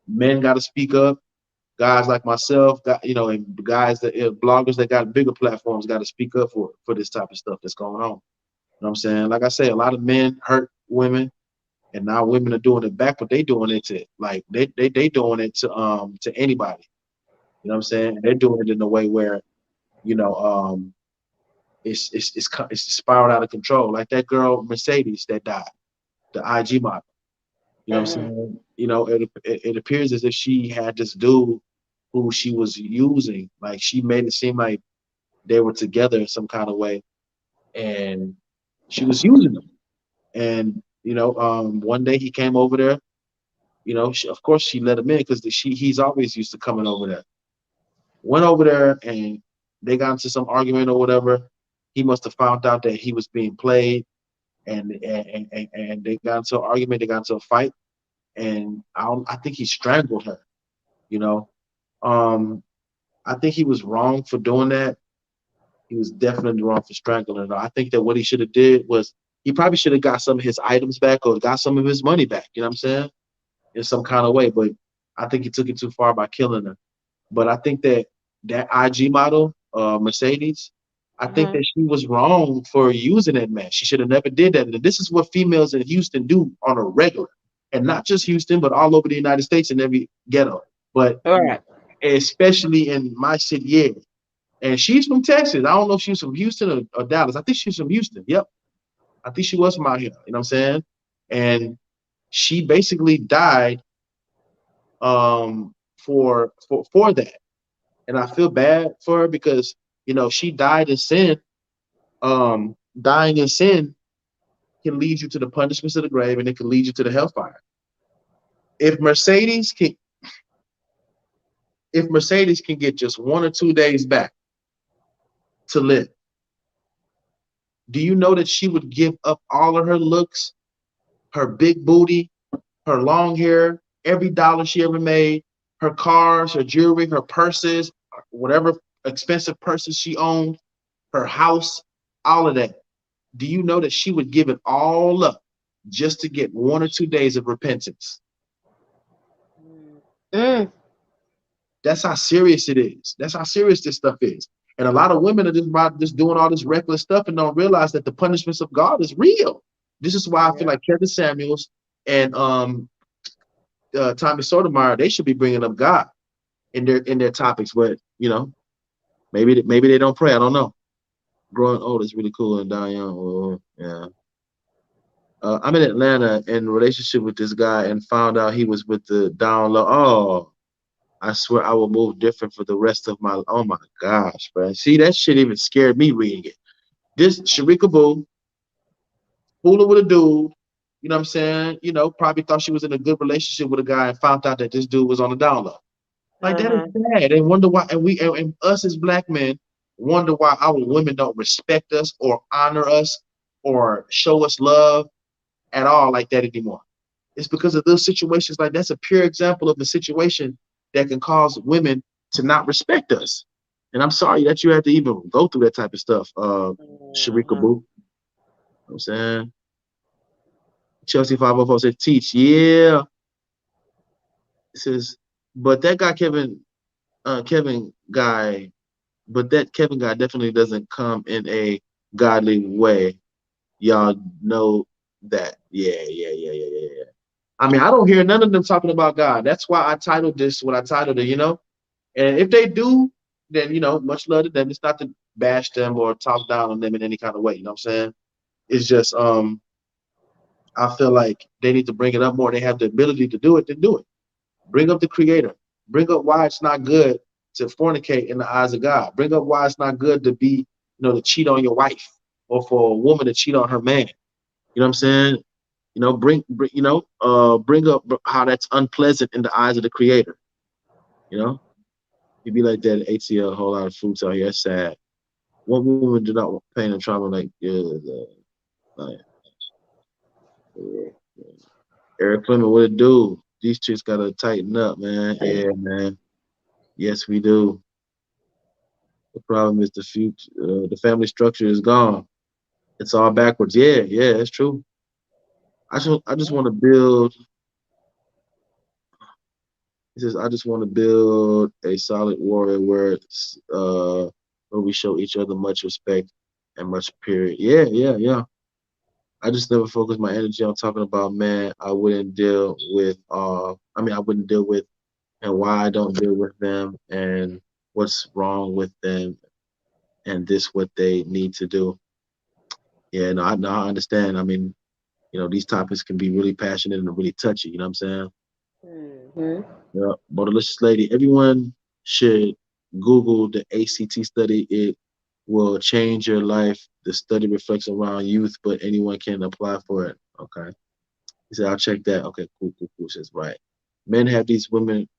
men got to speak up. Guys like myself, got and guys that bloggers that got bigger platforms got to speak up for this type of stuff that's going on. You know what I'm saying? Like I say, a lot of men hurt women, and now women are doing it back, but they doing it to like they doing it to anybody. You know what I'm saying? They're doing it in a way where you know it's spiraled out of control. Like that girl Mercedes that died, the IG model. You know what I'm Mhm. saying? It appears as if she had this dude who she was using. Like she made it seem like they were together in some kind of way, and she was using them. And one day he came over there. Of course she let him in because he's always used to coming over there. Went over there and they got into some argument or whatever. He must have found out that he was being played, and they got into an argument. They got into a fight, and I think he strangled her. You know, um, I think he was wrong for doing that. He was definitely wrong for strangling her. I think that what he should have did was he probably should have got some of his items back or got some of his money back. You know what I'm saying? In some kind of way. But I think he took it too far by killing her. But I think that IG model, Mercedes, I think Mhm. that she was wrong for using that man. She should have never did that. And this is what females in Houston do on a regular, and not just Houston, but all over the United States in every ghetto. But Right. especially in my city, yeah. And she's from Texas. I don't know if she's from Houston or Dallas. I think she's from Houston. Yep. I think she was from out here. You know what I'm saying? And she basically died for that. And I feel bad for her because she died in sin. Dying in sin can lead you to the punishments of the grave, and it can lead you to the hellfire. If Mercedes can, if Mercedes can get just 1 or 2 days back to live, do you know that she would give up all of her looks, her big booty, her long hair, every dollar she ever made, her cars, her jewelry, her purses, whatever expensive purses she owned, her house, all of that? Do you know that she would give it all up just to get 1 or 2 days of repentance? Mm. That's how serious it is. That's how serious this stuff is. And a lot of women are just doing all this reckless stuff and don't realize that the punishments of God is real. This is why I feel Yeah. like Kevin Samuels and Tommy Sotomayor, they should be bringing up God in their topics. But maybe they don't pray. I don't know. Growing old is really cool and dying young. Oh, yeah. I'm in Atlanta in a relationship with this guy and found out he was with the down low. Oh, I swear I will move different for the rest of my. Oh my gosh, bro. See, that shit even scared me reading it. This Sharika Boo, fooling with a dude, you know what I'm saying? Probably thought she was in a good relationship with a guy and found out that this dude was on the down low. Like that is Mhm. sad. And wonder why, and us as black men wonder why our women don't respect us or honor us or show us love at all like that anymore. It's because of those situations. Like that's a pure example of a situation that can cause women to not respect us. And I'm sorry that you had to even go through that type of stuff, Sharika Mhm. Boo. You know what I'm saying? Chelsea 504 said teach. Yeah. It says, but that guy Kevin guy, but that Kevin guy definitely doesn't come in a godly way. Y'all know that. Yeah, yeah, yeah, yeah, yeah, yeah. I mean, I don't hear none of them talking about God. That's why I titled this what I titled it. And if they do, then much love to them. It's not to bash them or talk down on them in any kind of way. You know what I'm saying? It's just I feel like they need to bring it up more. They have the ability to do it, then do it. Bring up the creator. Bring up why it's not good to fornicate in the eyes of God. Bring up why it's not good to to cheat on your wife or for a woman to cheat on her man. You know what I'm saying? Bring up how that's unpleasant in the eyes of the creator. You know, you'd be like that at ATL, a whole lot of fruits out here. That's sad. One woman do not want pain and trauma like Eric Clement. What it do? These chicks gotta tighten up, man. Yeah, man. Yes, we do. The problem is the future. The family structure is gone. It's all backwards. Yeah, yeah, it's true. I just want to build. He says, I just want to build a solid warrior where we show each other much respect and much period. Yeah, yeah, yeah. I just never focus my energy on talking about man I wouldn't deal with and why I don't deal with them and what's wrong with them and this what they need to do. Yeah, no, I understand. I mean, these topics can be really passionate and really touchy, you know what I'm saying? Hmm. Yeah, but delicious lady, everyone should Google the ACT study. It will change your life. The study reflects around youth, but anyone can apply for it. Okay. He said, I'll check that. Okay, cool, cool, cool. Says, right. Men have these women,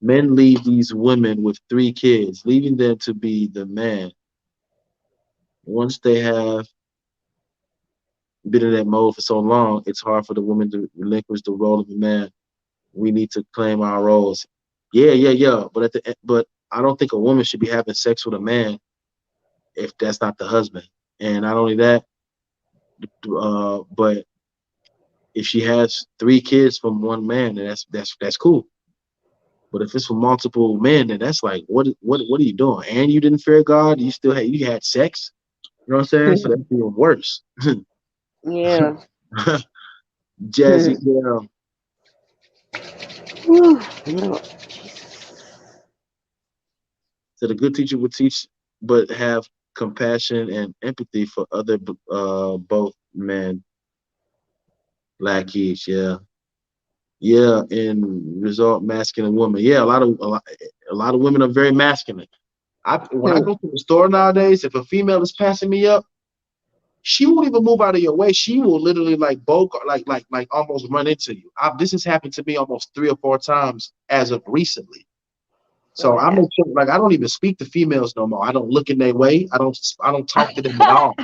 men leave these women with 3 kids, leaving them to be the man. Once they have been in that mode for so long, it's hard for the woman to relinquish the role of a man. We need to claim our roles. Yeah, yeah, yeah. But I don't think a woman should be having sex with a man if that's not the husband. And not only that, but if she has 3 kids from one man, then that's cool. But if it's from multiple men, then that's like, what are you doing? And you didn't fear God. You had sex. You know what I'm saying? So that's even worse. Yeah. Jazzy girl. Whew, Lord. Said a good teacher would teach, but have compassion and empathy for other both men lackeys. Yeah, yeah, and result masculine woman. Yeah, a lot of women are very masculine. When I Hmm. go to the store nowadays, if a female is passing me up, she won't even move out of your way. She will literally like bulk, like almost run into you. This has happened to me almost 3 or 4 times as of recently. So I Right. make sure, like, I don't even speak to females no more. I don't look in their way. I don't talk to them at all.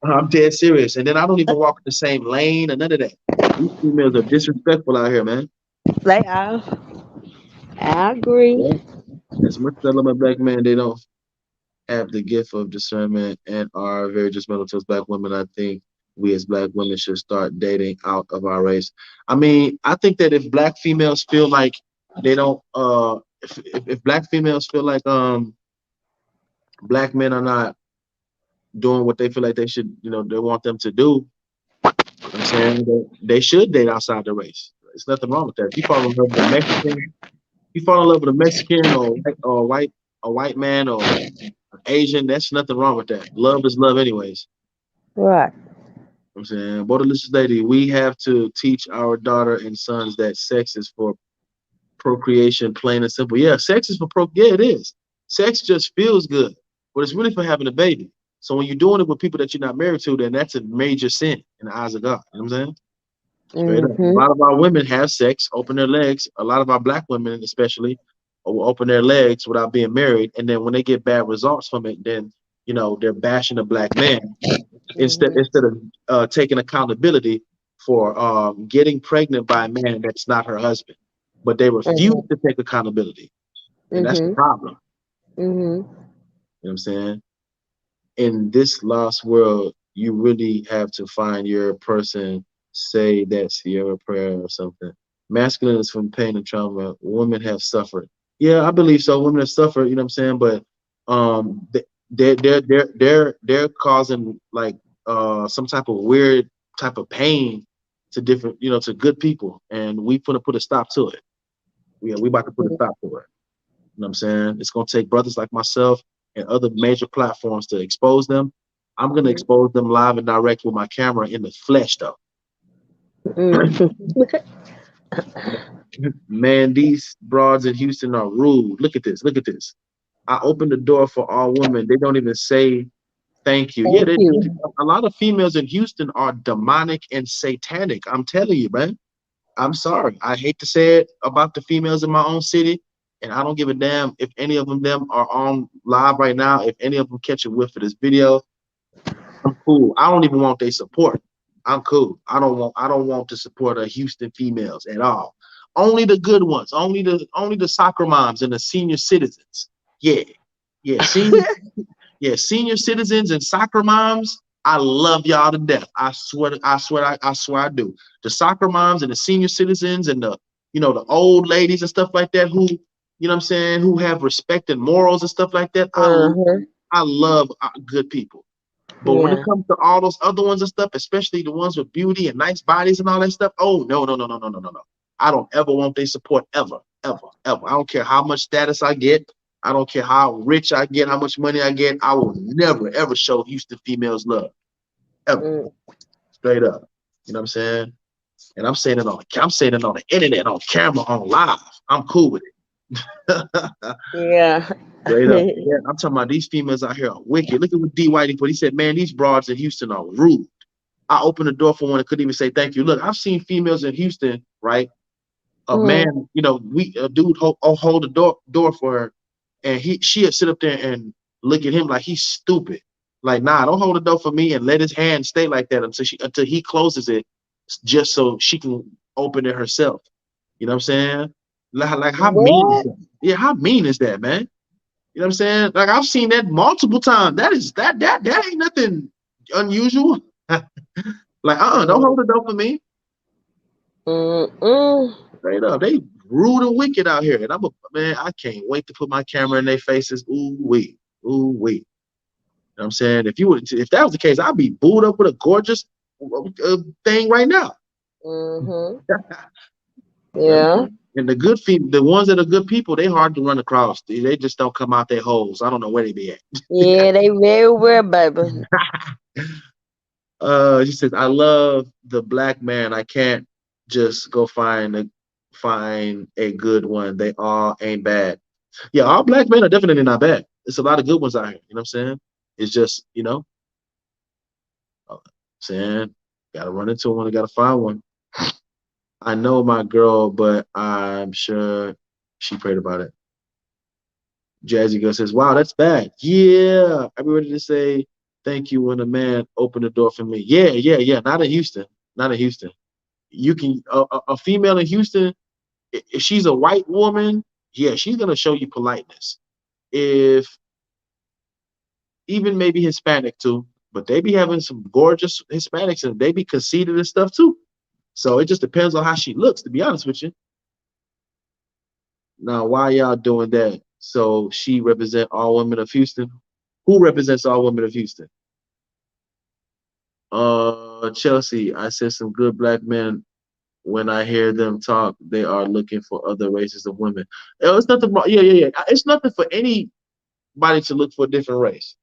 I'm dead serious. And then I don't even walk in the same lane or none of that. These females are disrespectful out here, man. They are. I agree. Yeah. As much as I love my black man, they don't have the gift of discernment and are very judgmental towards black women. I think we as black women should start dating out of our race. I mean, I think that if black females feel like they don't if black females feel like black men are not doing what they feel like they should, they want them to do, I'm saying that they should date outside the race. There's nothing wrong with that. If you fall in love with a Mexican, you fall in love with a Mexican or a white man or Asian, that's nothing wrong with that. Love is love anyways. Right. I'm saying, Borderless lady, we have to teach our daughter and sons that sex is for procreation, plain and simple. Yeah, sex is for yeah, it is. Sex just feels good, but it's really for having a baby. So when you're doing it with people that you're not married to, then that's a major sin in the eyes of God. You know what I'm saying? Straight up. A Mm-hmm. lot of our women have sex, open their legs. A lot of our black women, especially, will open their legs without being married. And then when they get bad results from it, then they're bashing a black man instead Mm-hmm. instead of taking accountability for getting pregnant by a man that's not her husband. But they refuse Mm-hmm. to take accountability, and that's the Mm-hmm. problem. Mm-hmm. You know what I'm saying? In this lost world, you really have to find your person. Say that Sierra prayer or something. Masculine is from pain and trauma. Women have suffered. Yeah, I believe so. Women have suffered. You know what I'm saying? But they're causing like some type of weird type of pain to different, to good people, and we gonna put a stop to it. Yeah, we about to put a stop to it. You know what I'm saying? It's gonna take brothers like myself and other major platforms to expose them. I'm gonna expose them live and direct with my camera in the flesh, though. Mm-hmm. Man, these broads in Houston are rude. Look at this. Look at this. I opened the door for all women. They don't even say thank you. Yeah, Thank you. a lot of females in Houston are demonic and satanic. I'm telling you, man. I'm sorry. I hate to say it about the females in my own city, and I don't give a damn if any of them are on live right now. If any of them catch a whiff of this video, I'm cool. I don't even want their support. I'm cool. I don't want the support of Houston females at all. Only the good ones. Only the soccer moms and the senior citizens. Yeah. Yeah. Senior citizens and soccer moms. I love y'all to death. I swear I do. The soccer moms and the senior citizens and the old ladies and stuff like that who, what I'm saying, who have respect and morals and stuff like that. Uh-huh. I love good people. But when it Yeah. comes to all those other ones and stuff, especially the ones with beauty and nice bodies and all that stuff, oh no, no, no, no, no, no, no, no. I don't ever want their support ever, ever, ever. I don't care how much status I get. I don't care how rich I get, how much money I get. I will never ever show Houston females love. Ever. Mm. Straight up. You know what I'm saying? And I'm saying it on the internet, on camera, on live. I'm cool with it. Yeah. Straight up. Yeah, I'm talking about these females out here are wicked. Look at what D Whitey put. He said, man, these broads in Houston are rude. I opened the door for one and couldn't even say thank you. Look, I've seen females in Houston, right? A Mm. man, a dude hold the door for her, and she'll sit up there and look at him like he's stupid. Like, nah, don't hold the door for me and let his hand stay like that until he closes it, just so she can open it herself. You know what I'm saying? Like how mean is What? that? Yeah, how mean is that, man? You know what I'm saying? Like I've seen that multiple times. That ain't nothing unusual. Like, don't Mm. hold the door for me. Mm-mm. Straight up. They rude and wicked out here. And man, I can't wait to put my camera in their faces. Ooh wee. Ooh wee. You know what I'm saying? If that was the case, I'd be booed up with a gorgeous thing right now. Mm-hmm. You know what I'm Yeah. saying? And the ones that are good people, they hard to run across. They just don't come out their holes. I don't know where they be at. Yeah, they very well, baby. She says, I love the black man. I can't just go find a good one. They all ain't bad. Yeah, all black men are definitely not bad. There's a lot of good ones out here. You know what I'm saying? It's just, saying, gotta run into one, gotta find one. I know my girl, but I'm sure she prayed about it. Jazzy Girl says, wow, that's bad. Yeah. I be ready to say thank you when a man opened the door for me. Yeah, yeah, yeah. Not in Houston. Not in Houston. You can a female in Houston, if she's a white woman, yeah, she's gonna show you politeness. If even maybe Hispanic too, but they be having some gorgeous Hispanics and they be conceited and stuff too. So it just depends on how she looks, to be honest with you. Now, why y'all doing that? So she represent all women of Houston. Who represents all women of Houston? Chelsea. I said some good black men. When I hear them talk, they are looking for other races of women. It's nothing wrong. Yeah, yeah, yeah. It's nothing for anybody to look for a different race.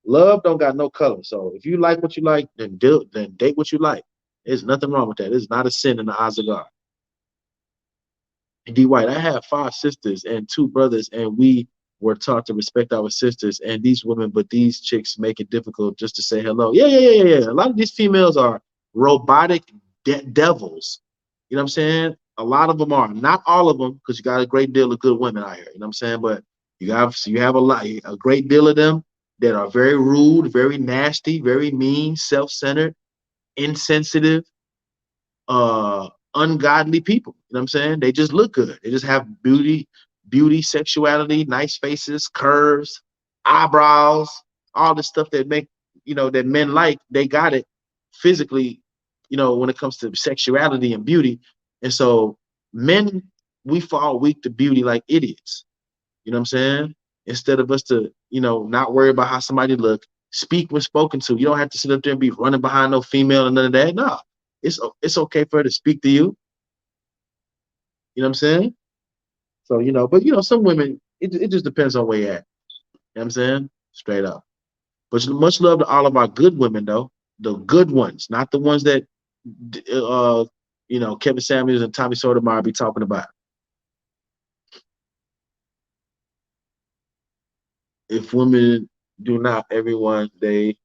Love don't got no color. So if you like what you like, then date what you like. There's nothing wrong with that. It's not a sin in the eyes of God. D White, I have five sisters and two brothers, and we were taught to respect our sisters and these women, but these chicks make it difficult just to say hello. Yeah, yeah, yeah, yeah, yeah. A lot of these females are robotic devils. You know what I'm saying? A lot of them are. Not all of them, because you got a great deal of good women out here. You know what I'm saying? But you have a great deal of them that are very rude, very nasty, very mean, self-centered, insensitive, ungodly people. You know what I'm saying? They just look good. They just have beauty, sexuality, nice faces, curves, eyebrows, all the stuff that make that men like. They got it physically, when it comes to sexuality and beauty. And so men, we fall weak to beauty like idiots. You know what I'm saying? Instead of us to, not worry about how somebody look, speak when spoken to. You don't have to sit up there and be running behind no female and none of that. No, it's okay for her to speak to you. You know what I'm saying? So but some women, it just depends on where you're at. You know what I'm saying? Straight up. But much love to all of our good women though, the good ones, not the ones that Kevin Samuels and Tommy Sotomayor be talking about. If women do not, everyone they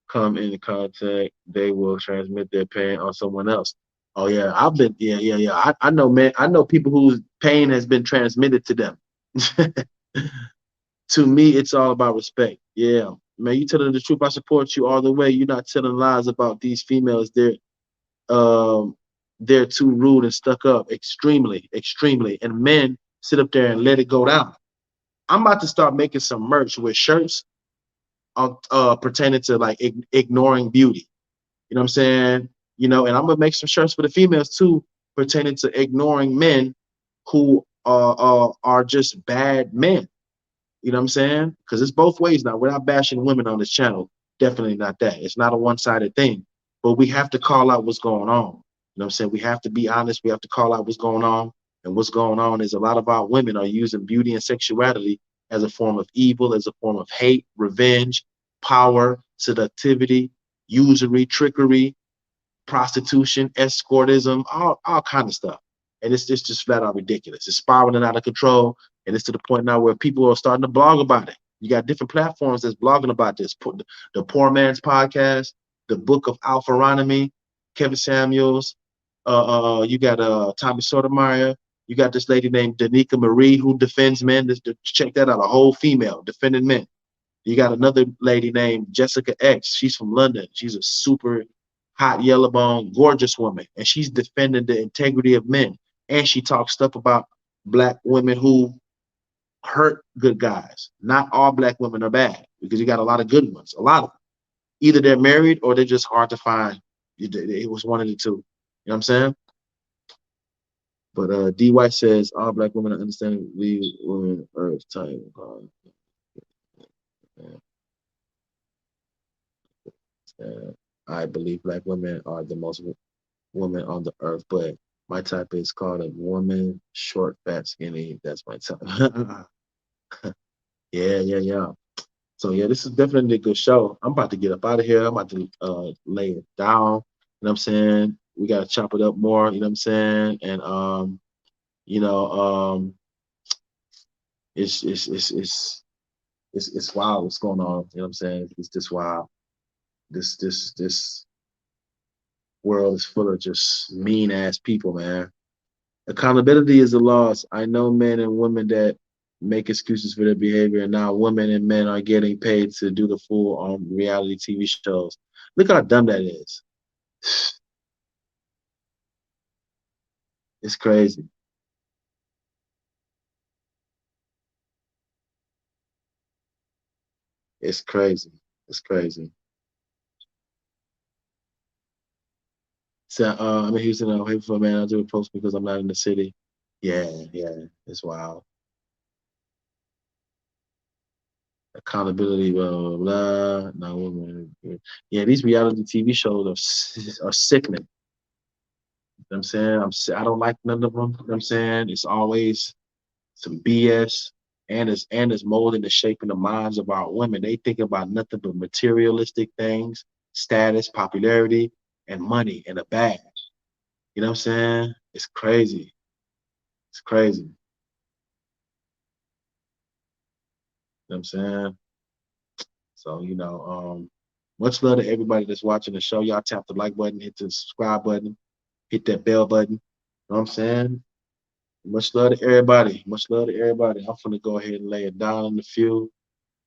come into contact, they will transmit their pain on someone else. Oh yeah, yeah. I know, man. I know people whose pain has been transmitted to them. To me, it's all about respect. Yeah, man. You telling the truth. I support you all the way. You're not telling lies about these females. Um, they're too rude and stuck up. Extremely, extremely. And men sit up there and let it go down. I'm about to start making some merch with shirts pertaining to like ignoring beauty. You know what I'm saying? And I'm gonna make some shirts for the females too. pertaining to ignoring men who are just bad men. You know what I'm saying? Because it's both ways now. We're not bashing women on this channel. Definitely not that. It's not a one-sided thing. But we have to call out what's going on. You know what I'm saying? We have to be honest. We have to call out what's going on. And what's going on is a lot of our women are using beauty and sexuality as a form of evil, as a form of hate, revenge, power, seductivity, usury, trickery, prostitution, escortism, all kind of stuff. And it's just flat out ridiculous. It's spiraling out of control, and it's to the point now where people are starting to blog about it. You got different platforms that's blogging about this. The Poor Man's Podcast, the Book of Alpharonomy, Kevin Samuels. You got Tommy Sotomayor. You got this lady named Danica Marie who defends men. Check that out, a whole female defending men. You got another lady named Jessica X. She's from London. She's a super hot yellow bone, gorgeous woman, and she's defending the integrity of men. And she talks stuff about black women who hurt good guys. Not all black women are bad because you got a lot of good ones. A lot of them. Either they're married or they're just hard to find. It was one of the two. You know what I'm saying? But D White says all black women are understandably women earth type. I believe black women are the most women on the earth, but my type is called a woman, short, fat, skinny. That's my type. Yeah, yeah, yeah. So yeah, this is definitely a good show. I'm about to get up out of here. I'm about to lay it down. You know what I'm saying? We gotta chop it up more, you know what I'm saying? And you know, it's it's it's it's it's wild what's going on, you know what I'm saying? It's just wild. This world is full of just mean ass people, man. Accountability is a loss. I know men and women that make excuses for their behavior, and now women and men are getting paid to do the fool on reality TV shows. Look how dumb that is. It's crazy. It's crazy. It's crazy. So I'm in Houston. I'm waiting for a man. I'll do a post because I'm not in the city. Yeah, yeah. It's wild. Accountability, blah blah blah. No woman. Yeah, these reality TV shows are sickening. You know what I'm saying? I don't like none of them. You know what I'm saying? It's always some BS, and it's molding the shaping the minds of our women. They think about nothing but materialistic things, status, popularity, and money and a bag. You know what I'm saying? It's crazy. It's crazy. You know what I'm saying? So, much love to everybody that's watching the show. Y'all tap the like button, hit the subscribe button, hit that bell button. You know what I'm saying? Much love to everybody. Much love to everybody. I'm gonna go ahead and lay it down in the few.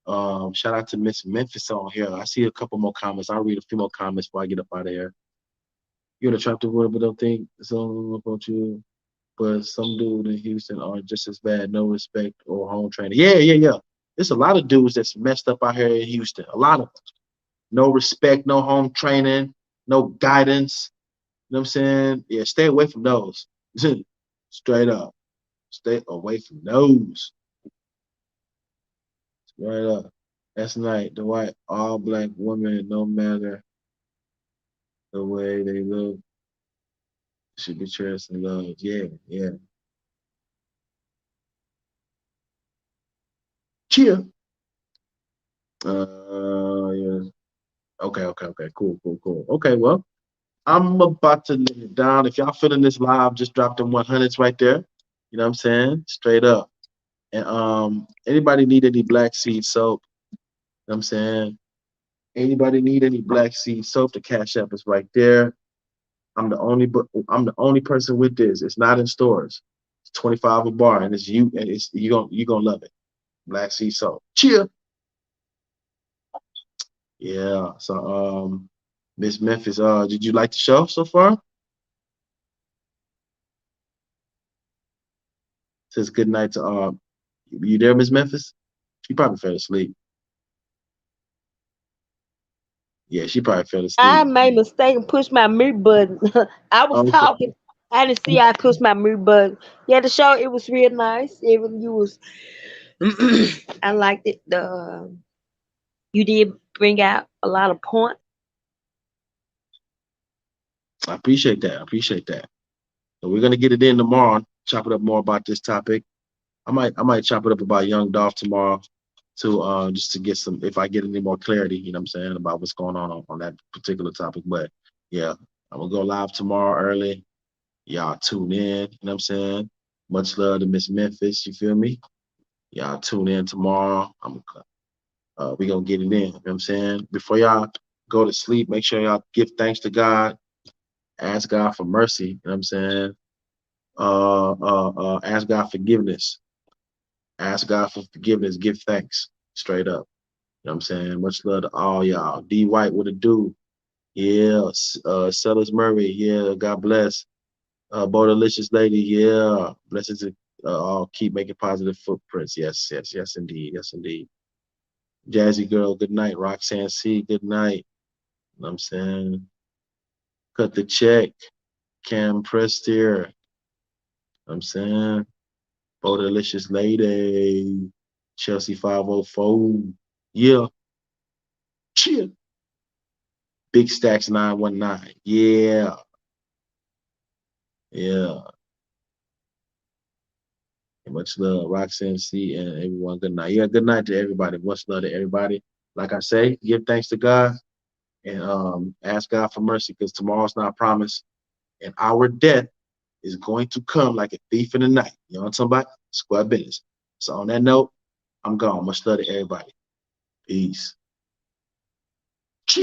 Shout out to Miss Memphis on here. I see a couple more comments. I'll read a few more comments before I get up out of here. You're an attractive woman, but don't think so about you. But some dude in Houston are just as bad. No respect or home training. Yeah, yeah, yeah. There's a lot of dudes that's messed up out here in Houston. A lot of them. No respect, no home training, no guidance. You know what I'm saying? Yeah, stay away from those. Straight up. Stay away from those. Straight up. That's night. The white all black women, no matter the way they look, should be cherished and loved. Yeah, yeah. Cheer. Yeah. Okay, okay, okay. Cool, cool, cool. Okay, well, I'm about to lay it down. If y'all feeling this live, just drop them 100s right there. You know what I'm saying? Straight up. And anybody need any black seed soap? You know what I'm saying? Anybody need any black seed soap? The Cash App is right there. I'm the only person with this. It's not in stores. It's 25 a bar, and it's you, and it's you gonna love it. Black Sea Salt. Cheer. Yeah. So Miss Memphis, did you like the show so far? Says good night to you there, Miss Memphis? She probably fell asleep. Yeah, she probably fell I asleep. made a mistake and pushed my mute button. I was Okay. talking. I didn't see I pushed my mute button. Yeah, the show it was real nice. Even you was I liked it. You did bring out a lot of points. I appreciate that. I appreciate that. So we're gonna get it in tomorrow. Chop it up more about this topic. I might chop it up about Young Dolph tomorrow to just to get some if I get any more clarity, you know what I'm saying, about what's going on that particular topic. But yeah, I'm gonna go live tomorrow early. Y'all tune in, you know what I'm saying? Much love to Miss Memphis, you feel me? Y'all tune in tomorrow. We gonna get it in, you know what I'm saying? Before y'all go to sleep, make sure y'all give thanks to God, ask God for mercy, you know what I'm saying? Ask God forgiveness. Ask God for forgiveness. Give thanks. Straight up. You know what I'm saying? Much love to all y'all. D White, what it do? Yeah. Sellers Murray, yeah. God bless. Delicious Lady, yeah. Blessings to all. Keep making positive footprints. Yes, yes, yes, indeed. Yes, indeed. Jazzy Girl, good night. Roxanne C, good night. You know what I'm saying? Cut the check. Cam Prestier. You know what I'm saying? Delicious Lady. Chelsea 504. Yeah. Cheer. Big Stacks 919. Yeah. Yeah. Much love, Roxanne C, and everyone. Good night. Yeah, good night to everybody. Much love to everybody. Like I say, give thanks to God and ask God for mercy because tomorrow's not promised. And our death is going to come like a thief in the night. You know what I'm talking about? Square business. So on that note, I'm gone. Much love to everybody. Peace.